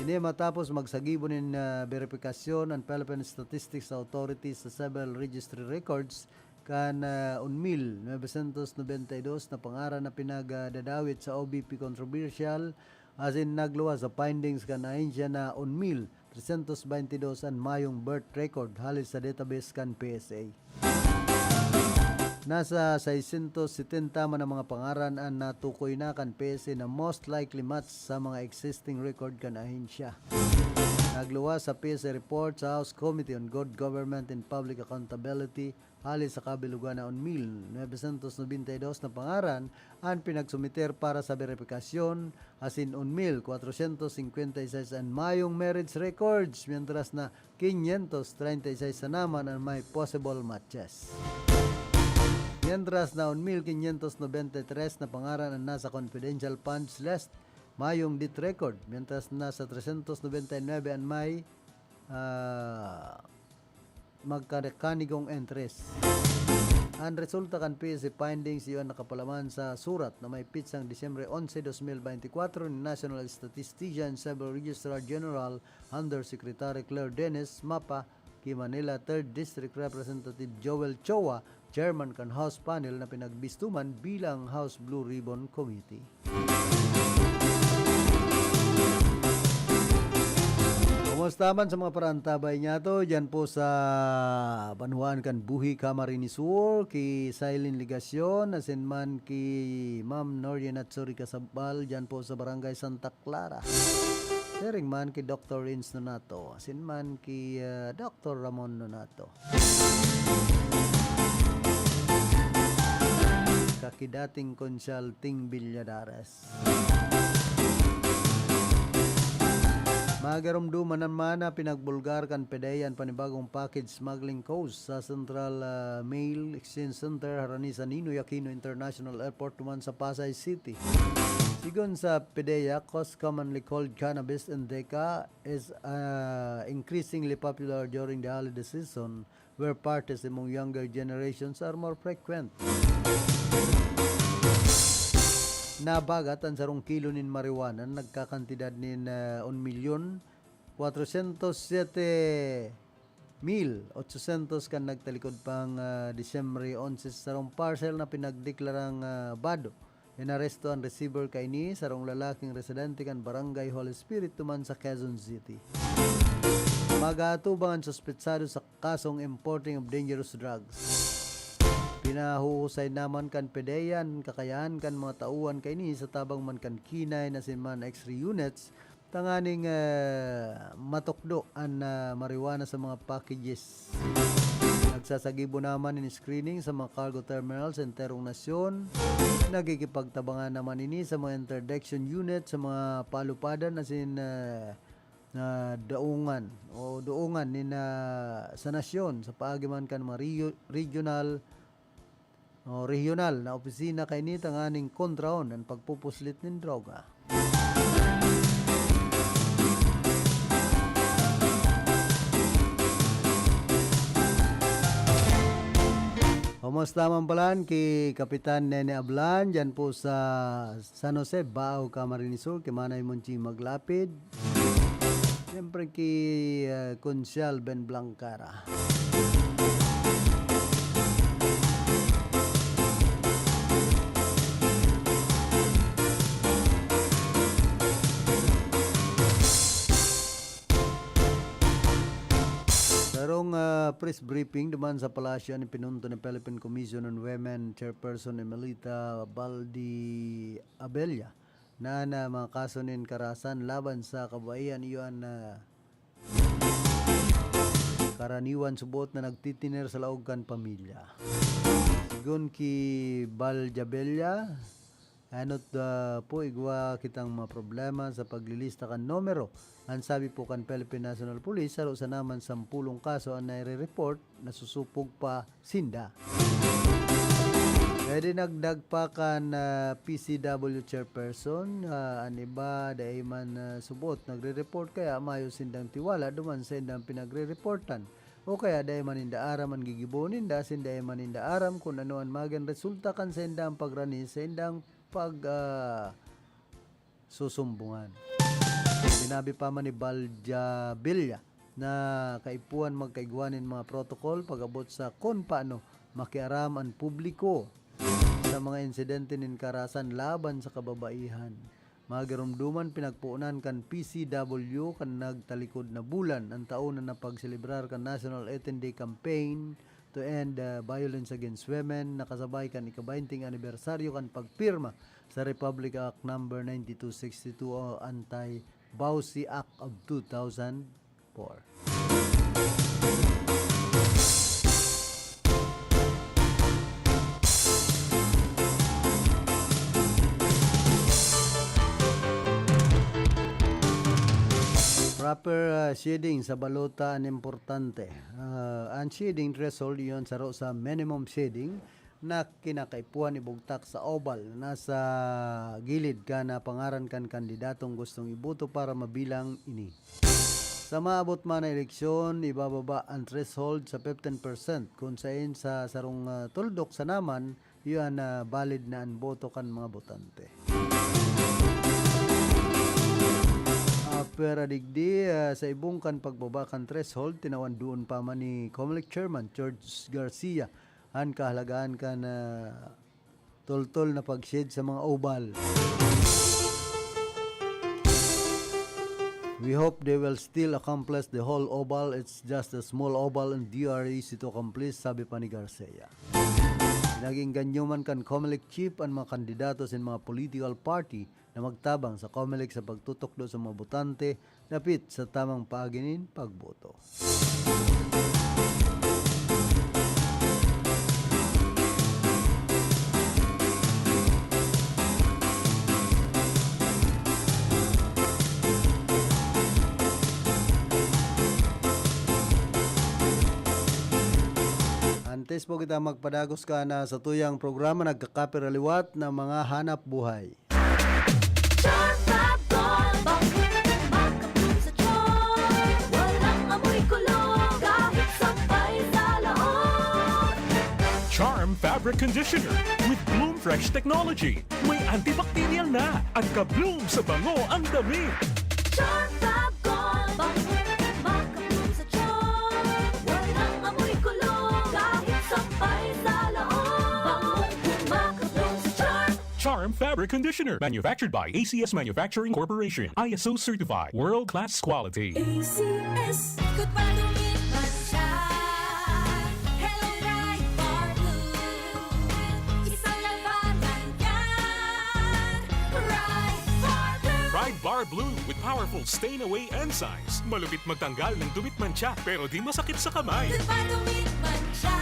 Ini matapos magsagibo nin verifikasyon ang Philippine Statistics Authority sa several registry records kan 1,992 na pangaran na pinagdadawit sa OBP controversial as in nagluwas sa findings kan ahensya na 1,322 ang mayong birth record halis sa database kan PSA. Nasa 670 man ang mga pangaran ang natukoy na kan PSA na most likely match sa mga existing record kan ahensya. Nagluwas sa PSA report sa House Committee on Good Government and Public Accountability halis sa kabilugan na 1,992 na pangaran ang pinagsumiter para sa verifikasyon as in 1,456 ang mayong marriage records mientras na 536 na naman ang may possible matches. Mientras na 1,593 na pangaran ang nasa confidential funds list, mayong death record. Mientras nasa 399 ang may magkakanigong entries. Ang resulta kan PSA findings iyon nakapalaman sa surat na may pitsang Disyembre 11, 2024 ni National Statistician Civil Registrar General Undersecretary Claire Dennis Mapa kay Manila 3rd District Representative Joel Chowa, Chairman kan House Panel na pinagbistuman bilang House Blue Ribbon Committee. Kumusta man sa mga parantabay niya to, dyan po sa Banuan kan Buhi Camarines Sur, ki Silene Ligasyon, asin man ki Ma'am Norian Natsuri Kasabal, dyan po sa Barangay Santa Clara. Sering man ki Dr. Rins Nonato, asin man ki Dr. Ramon Nonato. Kakidating Konsyal Ting Villadares. Magarumduman naman na pinagbulgar kan pedayan panibagong package smuggling cause sa Central Mail Exchange Center Haranisan Ninoy Aquino International Airport tuman sa Pasay City. Sigon sa PDEA, cost commonly called cannabis indica is increasingly popular during the holiday season where parties among younger generations are more frequent. Nabagat ang 1 kilo nin marijuana nagkakantidad nin 1,407,800 kan nagtalikod pang Disyembre 11 sarong parcel na pinagdeklarang bado. Inaresto ang receiver kay ni sarong lalaking residente kan Barangay Holy Spirit tuman sa Quezon City. Magatubang ang suspetsado sa kasong importing of dangerous drugs. Pinahuhusay naman kan pedeyan, kakayahan kan mga tauhan kay ni sa tabang man kan kinay na sinman X-ray units, tanganing matukdo ang marijuana sa mga packages. Nagsasagibo naman in screening sa mga cargo terminals sa enterong nasyon. Nagkikipagtabangan naman ini sa mga interdiction unit sa mga palupadan na sin daungan ni sa nasyon sa paagiman kan mga regional na opisina kay ni tanganing kontraon ang pagpupuslit ng droga. Kumusta man palan kay Kapitan Nene Ablan dyan po sa San Jose, Bao, Camarines Sur, kay Manay Monchi Maglapid. Siyempre kay Konsyal Ben Blancara. Press briefing duman sa palasyo ni pinunto ng Philippine Commission on Women Chairperson Emelita Baldi Abella na mga kaso nin karasan laban sa kabaihan iyon karaniwan subot na nagtitiner sa laog kan pamilya. Sigun ki Baljabella, anot po igwa kitang mga problema sa paglilista kan numero. Ang sabi po kan Philippine National Police, saro sa naman 10 kaso ang nare-report na susupog pa sinda. Pwede nagdag pa kan PCW chairperson, ang iba dahil man subot nagre-report kaya mayo sindang tiwala duman sa indang pinagre-reportan. O kaya dahil man indaaram ang gigibonin da, sindahin man indaaram kung ano ang magan resulta kan sa indang pagrani, sa indang susumbungan. Sinabi pa man ni Baljabella na kaipuan magkaigwanin mga protocol pag-abot sa kung paano makiaram ang publiko sa mga insidente nin karasan laban sa kababaihan. Magarumduman pinagpuunan kan PCW kan nagtalikod na bulan ang taon na napagselebrar kan National 18 Day Campaign to End Violence Against Women, nakasabay kan ika-20 anibersaryo kan pagpirma sa Republic Act No. 9262 o Anti-Bawsi Act of 2004. Proper shading sa balota ang importante. Ang shading threshold yun saro sa minimum shading na kinakaipuan ibugtak sa oval. Nasa gilid ka na pangaran kan kandidatong gustong iboto para mabilang ini. Sa maabot man na eleksyon, ibababa ang threshold sa 15%. Kung sain sa sarong tuldok sa naman, yun valid na ang boto kan mga botante. Pera digdi sa ibungkan pagbabakan threshold, tinawan doon pa man ni COMELEC Chairman George Garcia ang kahalagaan ka na tol-tol na pag-shade sa mga oval. We hope they will still accomplish the whole oval. It's just a small oval and DRE to accomplish, sabi pa ni Garcia. Naging ganyuman kan COMELEC chief ang mga kandidato sa mga political party na magtabang sa COMELEC sa pagtutok do sa mga botante napit sa tamang paaginin pagboto. Antes po kita magpadagos ka na sa tuyang programa nagkakapiraliwat ng mga hanap buhay. Charm Fabric Conditioner with Bloom Fresh Technology. May antibacterial na at ka-bloom sa bango ang dami. Charm Fab Gold, makabloom sa charm. Walang amoy kulong, kahit sampay sa loob. Makabloom sa charm. Charm Fabric Conditioner. Manufactured by ACS Manufacturing Corporation. ISO certified. World-class quality. ACS, good pa dumit man siya. Hello, Right Bar Blue. Isang labanan yan. Right Bar Blue. Pride Bar Blue with powerful stain-away enzymes. Malupit magtanggal ng dumit mancha pero di masakit sa kamay. Good pa dumit man siya.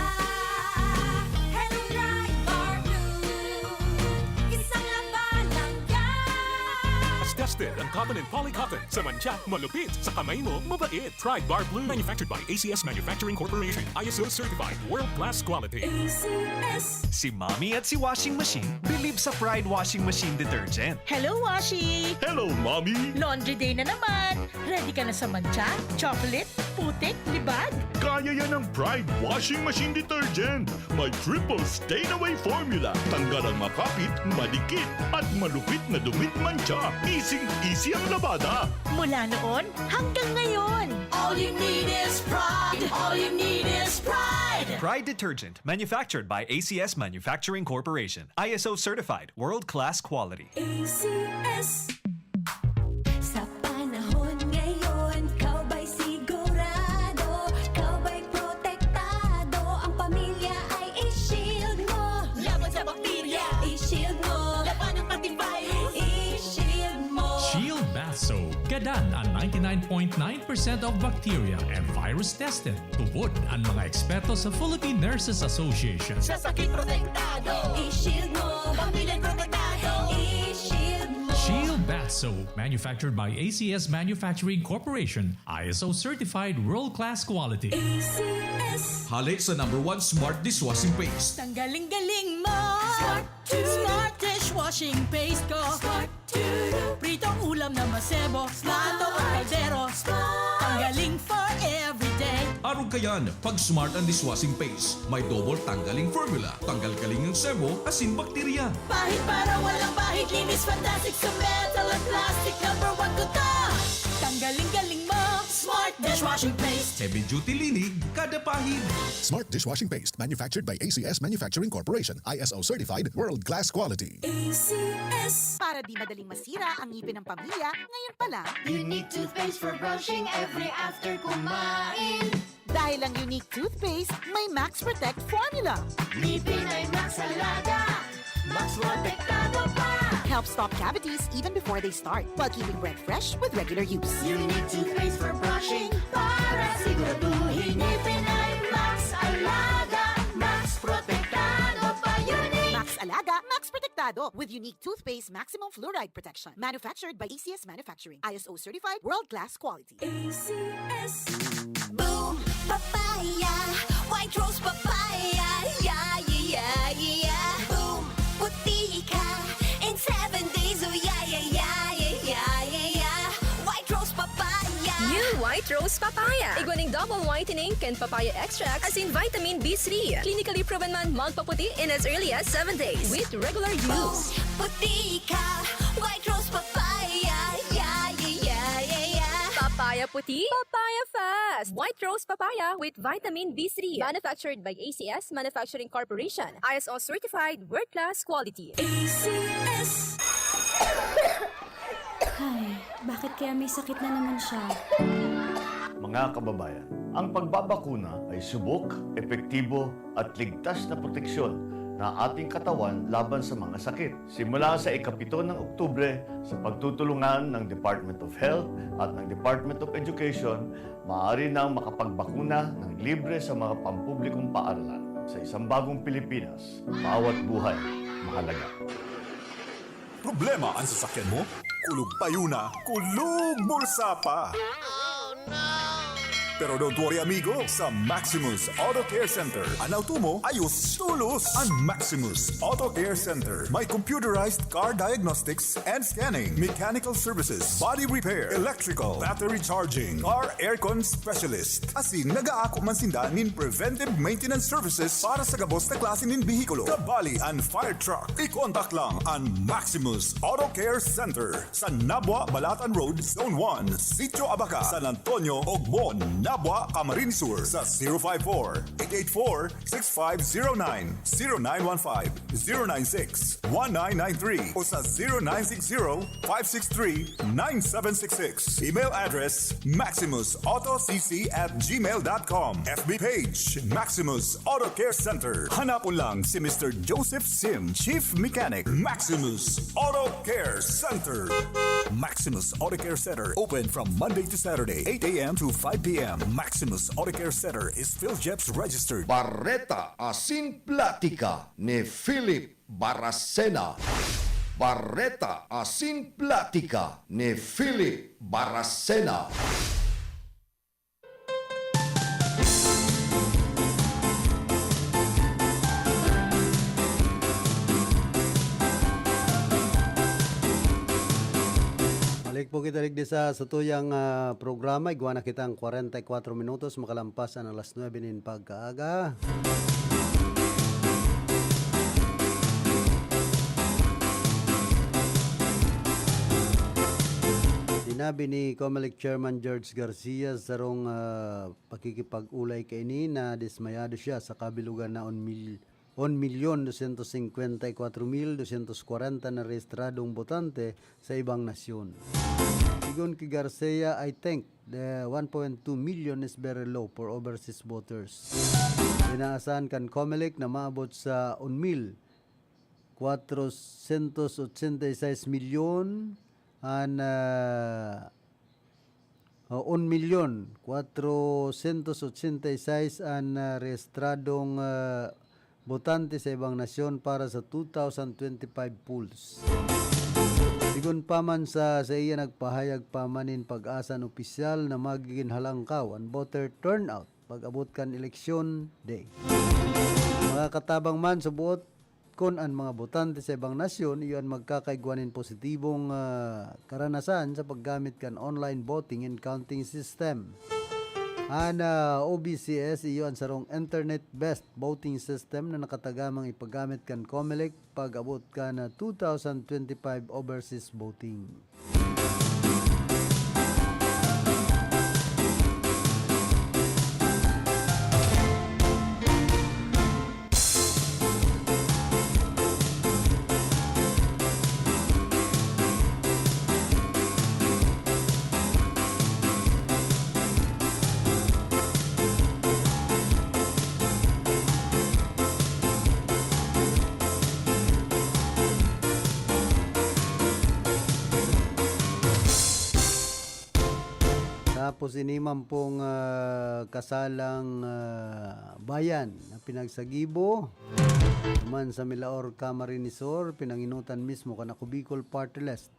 Hello, Right Bar Blue. Isang labanan yan. As tested ang cotton and polycotton. Sa mancha, malupit. Sa kamay mo, mabait. Pride Bar Blue. Manufactured by ACS Manufacturing Corporation. ISO certified. World-class quality. ACS. Si Mommy at si Washing Machine believe sa Pride Washing Machine Detergent. Hello, Washi! Hello, Mommy! Laundry day na naman! Ready ka na sa mancha, chocolate, putik, libag? Kaya yan ang Pride Washing Machine Detergent. May triple stain-away formula. Tanggal ang makapit, madikit, at malupit na dumit mancha. Easy ang labada. Mula noon hanggang ngayon. All you need is pride. All you need is pride. Pride Detergent, manufactured by ACS Manufacturing Corporation. ISO certified, world-class quality. ACS. Sa panahon ngayon, kau ba'y sigurado? Kau ba'y protektado? Ang pamilya ay i-shield mo. Laban sa bakterya, i-shield mo. Laban ng antivirus, i-shield mo. Shield Bath Soap. Gadan ang 99.9% of bacteria and virus tested. Tubod ang mga eksperto sa Philippine Nurses Association. Sa sakit protektado, i-shield mo. Pamilya protektado, i-shield mo. Shield Bath Soap, manufactured by ACS Manufacturing Corporation, ISO certified world-class quality. ACS. Hali sa #1 Smart Dishwashing Paste. Tanggaling-galing mo. Smart dishwashing paste ko. Pritong ulam na masebo. Plato o kaldero. Tanggaling for everyday. Arog kayan, pag Smart ang Dishwashing Paste, may double tanggaling formula. Tanggal-galing ng sebo, asin bakterya. Pahit para walang pahit. Linis fantastic sa metal at plastic. #1 ko to. Tanggaling-galing mo. Smart dishwashing paste. Heavy duty linig, kada pahid. Smart Dishwashing Paste, manufactured by ACS Manufacturing Corporation, ISO certified, world-class quality. ACS. Para di madaling masira ang ngipin ng pamilya, ngayon pa lang, Unique toothpaste for brushing every after kumain. dahil ang unique toothpaste, may Max Protect formula. Ngipin ay Max Alaga. Max protektado pa. Helps stop cavities even before they start, while keeping breath fresh with regular use. Unique toothpaste for brushing para siguraduhin ngipin ay Max Alaga. Max protektado pa. Unique. Max Alaga, Max Protectado with unique toothpaste maximum fluoride protection. Manufactured by ACS Manufacturing. ISO certified world-class quality. ACS. Boom, papaya, white rose papaya, yeah, yeah, yeah. Boom, puti ka in 7 days, oh yeah, yeah, yeah, yeah, yeah, yeah. White rose papaya. New White Rose Papaya. Iguaning double whitening and papaya extract as in vitamin B3. Clinically proven man magpaputi in as early as 7 days with regular use. Puti ka, white rose papaya, yeah, yeah, yeah, yeah. Papaya puti, papaya fast. White Rose Papaya with vitamin B3. Manufactured by ACS Manufacturing Corporation. ISO certified world-class quality. ACS. Ay, bakit kaya may sakit na naman siya? Mga kababayan, ang pagbabakuna ay subok, epektibo at ligtas na proteksyon na ating katawan laban sa mga sakit. Simula sa ika-7 ng Oktubre, sa pagtutulungan ng Department of Health at ng Department of Education, maaari nang makapagbakuna ng libre sa mga pampublikong paaralan. Sa isang bagong Pilipinas, bawat buhay mahalaga. Problema ang sasakyan mo? Kulog tayo na, kulog bulsa pa! Pero don't worry amigo, sa Maximus Auto Care Center, ang auto mo ayos tulos. Ang Maximus Auto Care Center may computerized car diagnostics and scanning, mechanical services, body repair, electrical, battery charging, car aircon specialist. Asin nag-aako man sinda nin preventive maintenance services para sa gabos na klase nin bihikulo, kabali and fire truck. I-contact lang ang Maximus Auto Care Center sa Nabwa Balatan Road, Zone 1, Sitio Abaca, San Antonio, Ogmon, Nabwa, Camarines Sur sa 054-884-6509, 0915-096-1993 o sa 0960-563-9766. Email address maximusautocc@gmail.com. FB page Maximus Auto Care Center. Hanapon lang si Mr. Joseph Sim, Chief Mechanic, Maximus Auto Care Center. Maximus Auto Care Center open from Monday to Saturday, 8 a.m. to 5 p.m. Maximus Auto Care Center is PhilJeps registered. Barreta Asin Platica ni Philip Baracena. Barreta Asin Platica ni Philip Baracena. Balik po kita ligdi sa tuyang programa. Igwa na kitang 44 minutos makalampas ang alas 9 nin pagkaaga. Sinabi ni COMELEC Chairman George Garcia sa rong pakikipag-ulay kay ni na dismayado siya sa kabilugan na 1,254,240 na rehistradong botante sa ibang nasyon. Sigon kay Garcia, I think the 1.2 million is very low for overseas voters. Inaasahan kan COMELEC na maabot sa 1,486 milyon and 1,486 ang rehistradong botante sa ibang nasyon para sa 2025 polls. Sigun pa man sa iya nagpahayag pa manin pag-asa ng opisyal na magiging halangkaw ang voter turnout pag-abot kan election day. Mga katabang man sa buot kon ang mga botante sa ibang nasyon iyon magkakaigwanin positibong karanasan sa paggamit kan online voting and counting system. Ang OBCS iyon sarong internet-based voting system na nakatagamang ipagamit kan COMELEC pag-abot ka na 2025 overseas voting. Tapos inimam pong kasalang bayan na pinagsagibo naman sa Milaor Camarines Sur, pinanginutan mismo kanako Bicol Party List.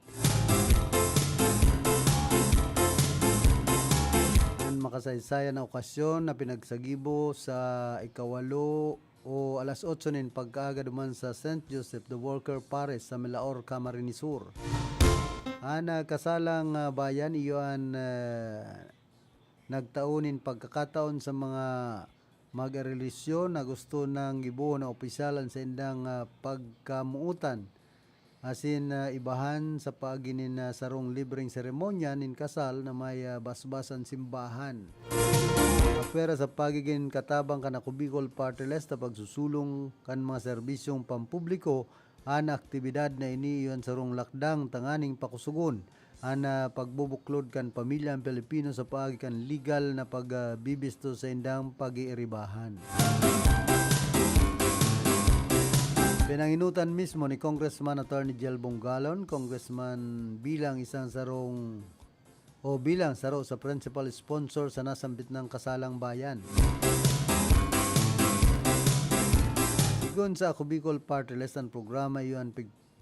Ang makasaysayan na okasyon na pinagsagibo sa ikawalo o alas 8 nin pagkaaga duman sa St. Joseph the Worker Parish sa Milaor Camarines Sur. Ana kasalang bayan iyon nagtaunin pagkakataon sa mga mag-relisyon na gusto ng gibuo na opisyalan sa indang pagkamuutan asin ibahan sa paginin sarong libreng seremonya nin kasal na may basbasan simbahan. Pera sa pagiging katabang kanako Bicol Party List na pagsusulong kan mga serbisyong pampubliko ang aktibidad na ini iyon sarong lakdang tanganing pakusugon ang pagbubuklod kan pamilya ang Pilipino sa pagikan legal na pagbibisto sa indang pag-iiribahan. Pinanginutan mismo ni Congressman Attorney Jel Bongalon, Congressman bilang saro sa principal sponsor sa nasambit ng kasalang bayan. Sigun sa ako Bicol Party List ang programa iyon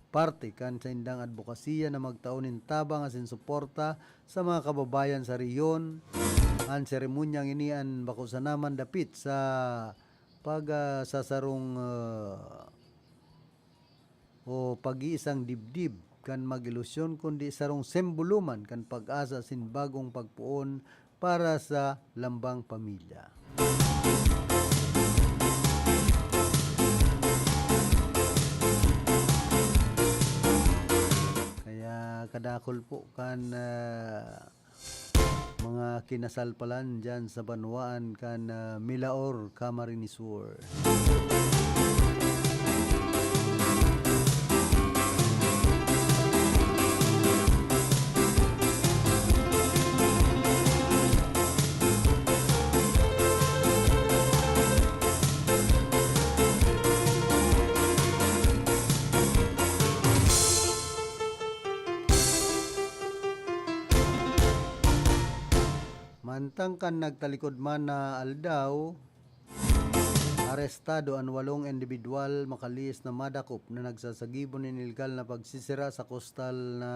parte kan sa indang advokasya na magtaunin tabang asin suporta sa mga kababayan sa riyon. Ang seremonyang inian bako sa naman dapit sa pagsasarong o pag-iisang dibdib kan mag-ilusyon kundi sarong sembuluman kan pag-asa sin bagong pagpuon para sa lambang pamilya. Kadakol po kan mga kinasalpalan dyan sa banwaan kan Milaor Camarines Sur. Mantang kan nagtalikod man na aldaw, arestado ang 8 individual makalis na madakop na nagsasagibo ng illegal na pagsisira sa coastal na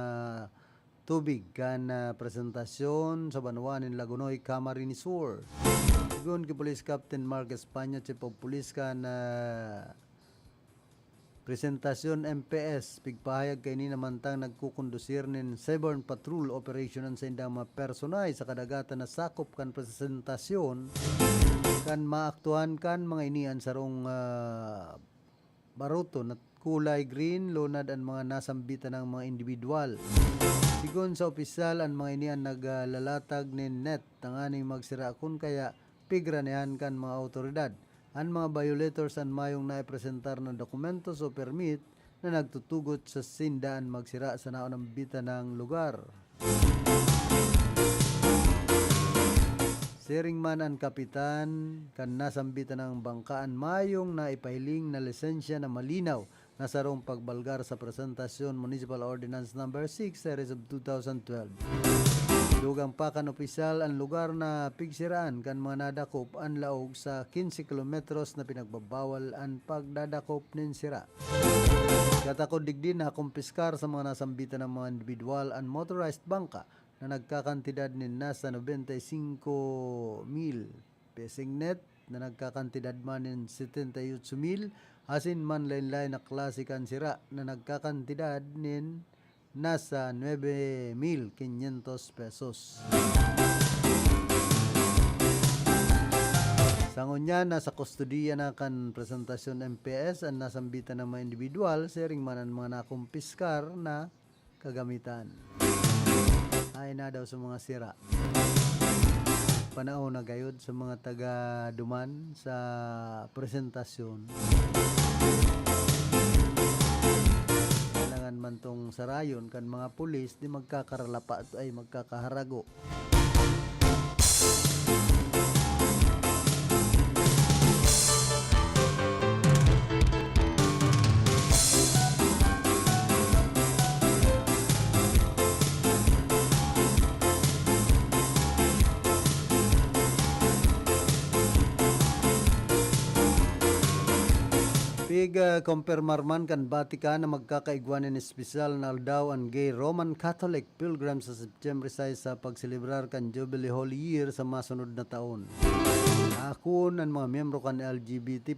tubig kan presentasyon sa banwa ng Lagunoy, Camarines Sur. Sigun kay Police Captain Mark Espanya, Chief of Police kan presentasyon MPS pigpahayag kay ni namantang nagkukondusir nin Seaborne Patrol Operation sa indang mga personay sa kadagatan na sakop kan presentasyon kan maaktuhan kan mga inian sarong baruto na kulay green lunad ang mga nasambitan ng mga individual. Sigun sa opisyal ang mga inian naglalatag nin net tanganing magsira kun kaya pigranehan kan mga autoridad. Ang mga violators ang mayong naipresentar ng dokumentos o permit na nagtutugot sa sindaan magsira sa naunang bita ng lugar. Siring man ang kapitan kan nasambitan ng bangkaan mayong naipahiling na lisensya na malinaw na sarong pagbalgar sa presentasyon Municipal Ordinance No. 6 Series of 2012. Dugang pakan opisyal ang lugar na pigsiraan kan mga nadakop ang laog sa 15 kilometros na pinagbabawal ang pagdadakop nin sira. Katakod digdi na kumpiskar sa mga nasambitan ng mga individual and motorized bangka na nagkakantidad nin nasa 95,000 pesing net na nagkakantidad man nin 78,000 asin man lain-lain na klase kan sira na nagkakantidad nin nasa 9,500 pesos. Sangunya nasa kustodiya na kan presentasyon MPS ang nasambitan ng mga individual sharing man ang mga nakumpiskar na kagamitan. Ay na daw sa mga sira. Panahon na gayod sa mga taga-duman sa presentasyon. Kailangan man tong sarayon kan mga pulis di magkakaralapa ay magkakaharago. Kumpirmar man kan Vatican na magkakaigwanan espesyal na aldaw ang gay Roman Catholic pilgrims sa September 6 sa pagselebrar kan Jubilee Holy Year sa masunod na taon. Akon ang mga miyembro kan LGBT+,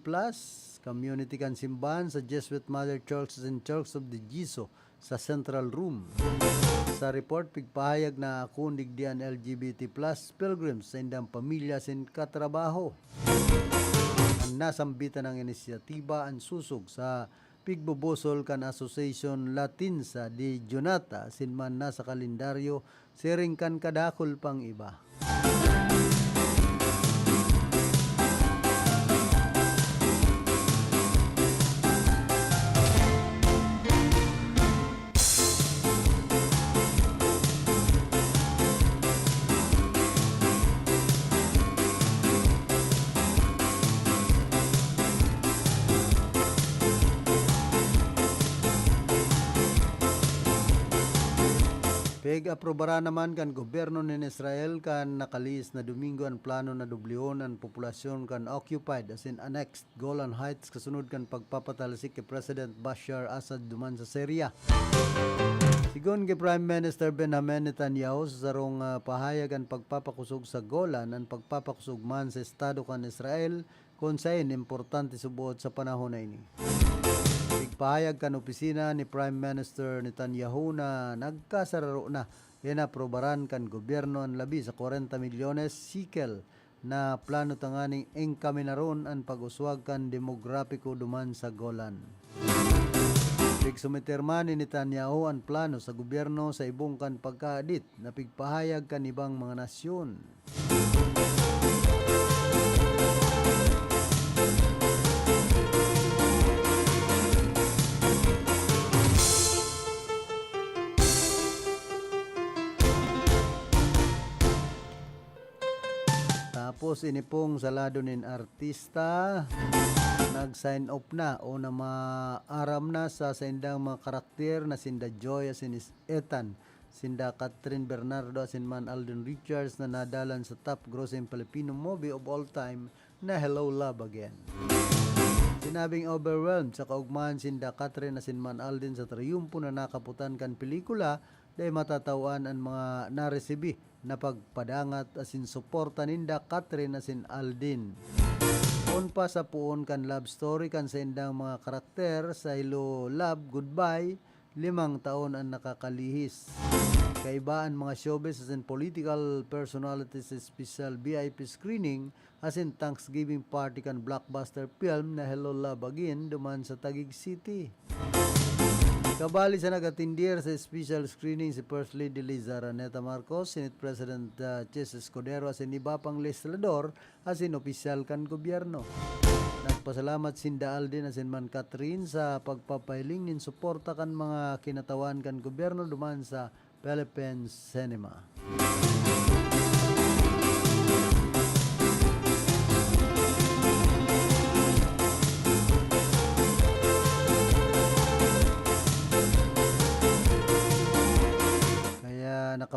community kan simbahan sa Jesuit Mother Churches and Church of the Jesus sa Central Room. Sa report, pigpahayag na akon digdian LGBT+ pilgrims sa indang pamilya sin katrabaho. Ang nasambitan ng inisyatiba ang susog sa pigbubusol kan Association Latinsa di Junata sinman na sa kalendaryo siring kan kadakol pang iba. Aprobara naman kan gobyerno ng Israel kan nakalis na Domingo ang plano na dublyon ang populasyon kan occupied as in annexed Golan Heights kasunod kan pagpapatalsik kay President Bashar Assad duman sa Syria. Sigon kay Prime Minister Benjamin Netanyahu sa sarong pahayag ang pagpapakusog sa Golan ang pagpapakusog man sa estado kan Israel kung sayin importante subuot sa panahon na ini. Pahayag kan opisina ni Prime Minister Netanyahu na nagkasararo na inaprobaran kan gobyerno ang labi sa 40 milyones shekel na plano tanganing engkaminaron ang pag-uswag kan demograpiko duman sa Golan. Pigsumiterman ni Netanyahu ang plano sa gobyerno sa ibong kan pagkaadit na pigpahayag kan ibang mga nasyon. Tapos inipong salado nin artista nag-sign off na o na maaram na sa indang mga karakter na sinda Joy asin Ethan, sinda Catherine Bernardo asin man Alden Richards na nadalan sa top grossing Filipino movie of all time na Hello Love Again. Sinabing overwhelmed sa kaugmahan sinda Catherine asin man Alden sa triumpo na nakaputan kan pelikula dahil matatawan ang mga naresibi na pagpadangat asin suporta ninda Catherine asin Alden. On pa sa puon kan love story kan sa indang mga karakter sa Hello Love Goodbye, 5 taon ang nakakalihis. Kaibaan mga showbiz asin political personalities sa special VIP screening asin Thanksgiving party kan blockbuster film na Hello Love Again duman sa Taguig City. Kabali sa nagatindir sa special screening si First Lady Liza Araneta Marcos, Senate President Chis Escudero asin iba pang legislador asin opisyal kan gobyerno. Nagpasalamat sinda Alden asin man Catherine sa pagpapahiling nin suporta kan mga kinatawan kan gobyerno duman sa Philippines Cinema.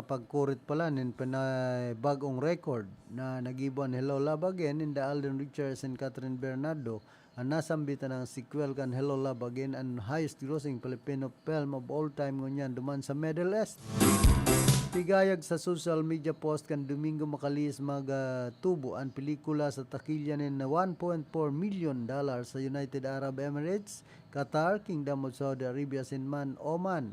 pagkurit pala nin bagong record na nagibuan Hello Love Again in the Alden Richards and Catherine Bernardo ang nasambitan ng sequel kan Hello Love Again ang highest grossing Filipino film of all time ngunyan duman sa Middle East. Tigayag sa social media post kan Domingo makalis magtubo ang pelikula sa takilya nin na $1.4 million sa United Arab Emirates, Qatar, Kingdom of Saudi Arabia, Sinman, Oman.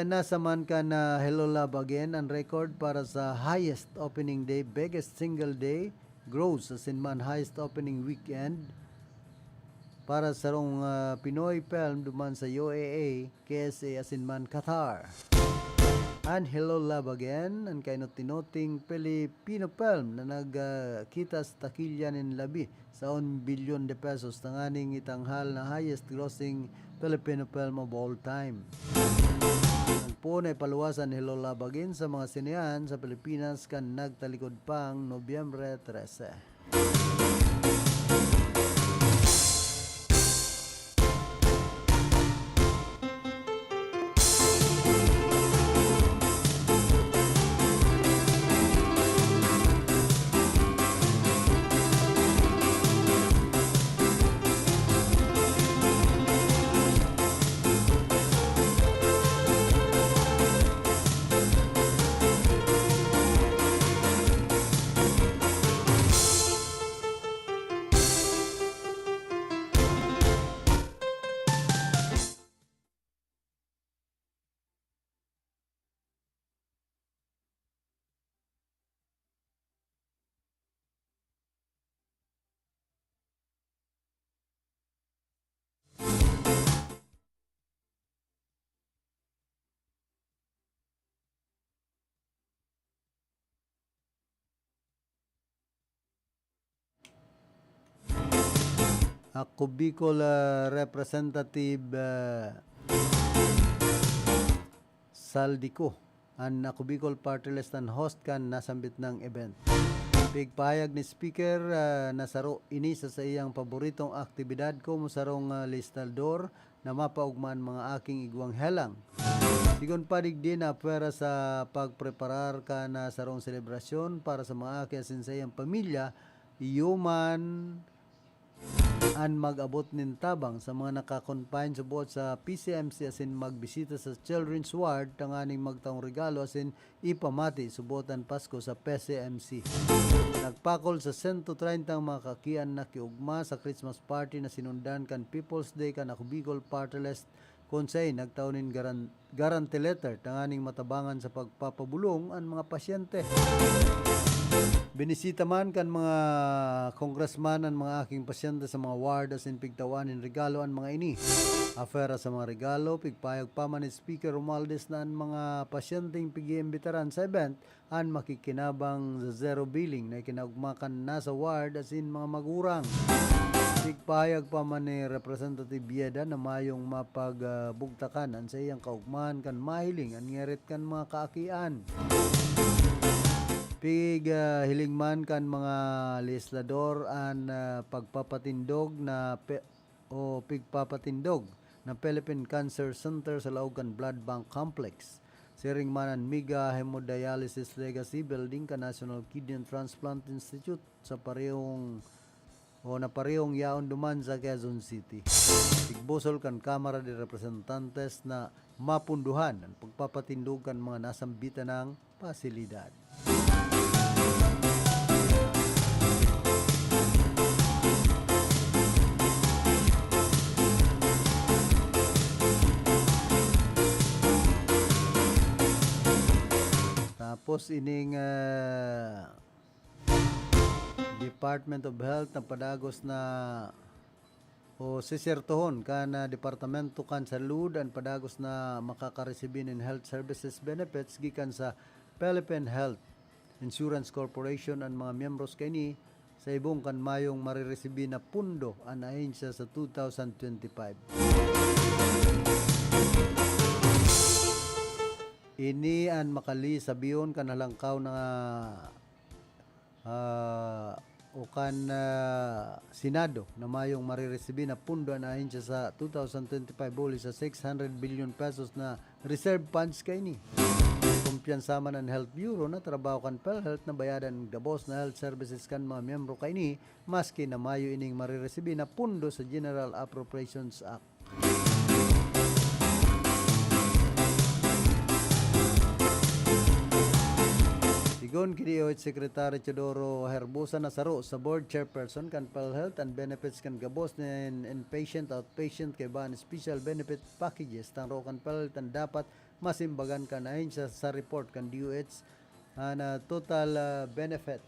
Nasaman ka na Hello Love Again ang record para sa highest opening day, biggest single day gross as in man highest opening weekend para sa rong Pinoy film duman sa UAE, KSA as in man Qatar. And Hello Love Again ang kainot-tinoting Filipino film na nagkita sa takilya nin labi sa 1 billion de pesos tanganing itanghal na highest grossing Filipino film of all time. Ang punay paluwasan Hello Love Again sa mga sinehan sa Pilipinas kan nagtalikod pang Nobyembre 13. Ako Bicol Representative Saldico ang ako Bicol Party List and host kan nasambit ng event. Pigpahayag ni Speaker nasaro ini sa iyang paboritong aktibidad ko musarong listador na mapaugman mga aking igwang helang. Sigon padig din na pwera sa pagpreparar ka na sarong selebrasyon para sa mga aking asinsayang pamilya, iyuman an mag-abot nin tabang sa mga nakakonfine subot sa PCMC asin magbisita sa Children's Ward tanganing magtaong regalo asin ipamati subotan Pasko sa PCMC. Nagpakol sa 130 mga kakian na kiugma sa Christmas party na sinundan kan People's Day kan ako Bicol Party List konsay nagtaunin guarantee letter tanganing matabangan sa pagpapabulong ang mga pasyente. Binisita man kan mga congressman ang mga aking pasyente sa mga ward asin pigtawanin regalo ang mga ini. Afera sa mga regalo, pigpayag pa man ni Speaker Romualdez na ang mga pasyenteng pigiimbitaran sa event ang makikinabang sa zero billing na ikinagmakan na sa ward asin mga magurang. Pigpayag pa man ni Representative Bieda na mayong mapagbugtakan ang sa iyang kaugman kan mahiling ang ngerit kan mga kaakian. Hilingman kan mga legislador an pagpapatindog na pigpapatindog na Philippine Cancer Center sa Laugan Blood Bank Complex. Siring man ang Miga Hemodialysis Legacy Building ka National Kidney and Transplant Institute sa parehong yaon duman sa Quezon City. Tigbusol kan Kamara de Representantes na mapunduhan ang pagpapatindog kan mga nasambitan ng pasilidad. Tapos ining Department of Health na padagos na sisertohon kana departamento kan sa LUD ang padagos na makakaresibin in health services benefits gikan sa Philippine Health Insurance Corporation ang mga miyembros kini sa ibong kan mayong mariresibin na pundo ang ahensya sa 2025. Ini ang makali sabiyon kan halangkaw na o kan Senado na mayong marireceive na pundo na siya sa 2025 buli sa 600 billion pesos na reserve funds kay ni. Kumpiyansa man ng Health Bureau na trabaho kan PhilHealth na bayadan gabos na health services kan mga miyembro kay ni maski na mayo ining marireceive na pundo sa General Appropriations Act. Sigon kini Secretary Teodoro Herbosa Nasaro sa board chairperson kan PhilHealth and benefits kan gabos na inpatient outpatient kay ban special benefit packages tang ro kan PhilHealth ang dapat masimbagan kan ayon sa report kan DOH na total benefit.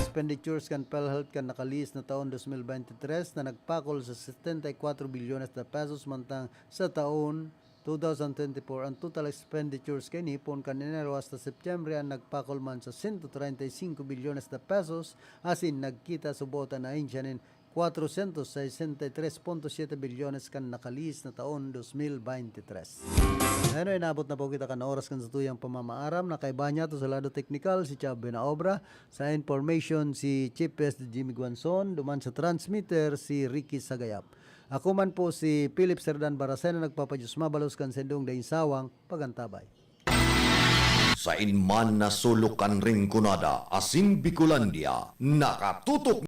Expenditures kan PhilHealth kan nakalis na taon 2023 na nagpakol sa 74 bilyones na pesos mantang sa taon 2024 ang total expenditures kay nipon kan Enero hasta Septyembre ang nagpakol man sa 135 bilyones na pesos asin nagkita subotan na insyanin 463.7 bilyones kan nakalis na taon 2023. Ano inabot na po kita kan oras kan sa tuyang pamamaaram na kay banya to sa lado technical si Chab Benaobra, sa information si Chief Pest Jimmy Guanzon, duman sa transmitter si Ricky Sagayap. Ako man po si Philip Serdan Baracena nagpapadyos mabalos kan sendong daing sawang pagantabay. Sa inman na sulukan ring kunada, asin Bicolandia, nakatutok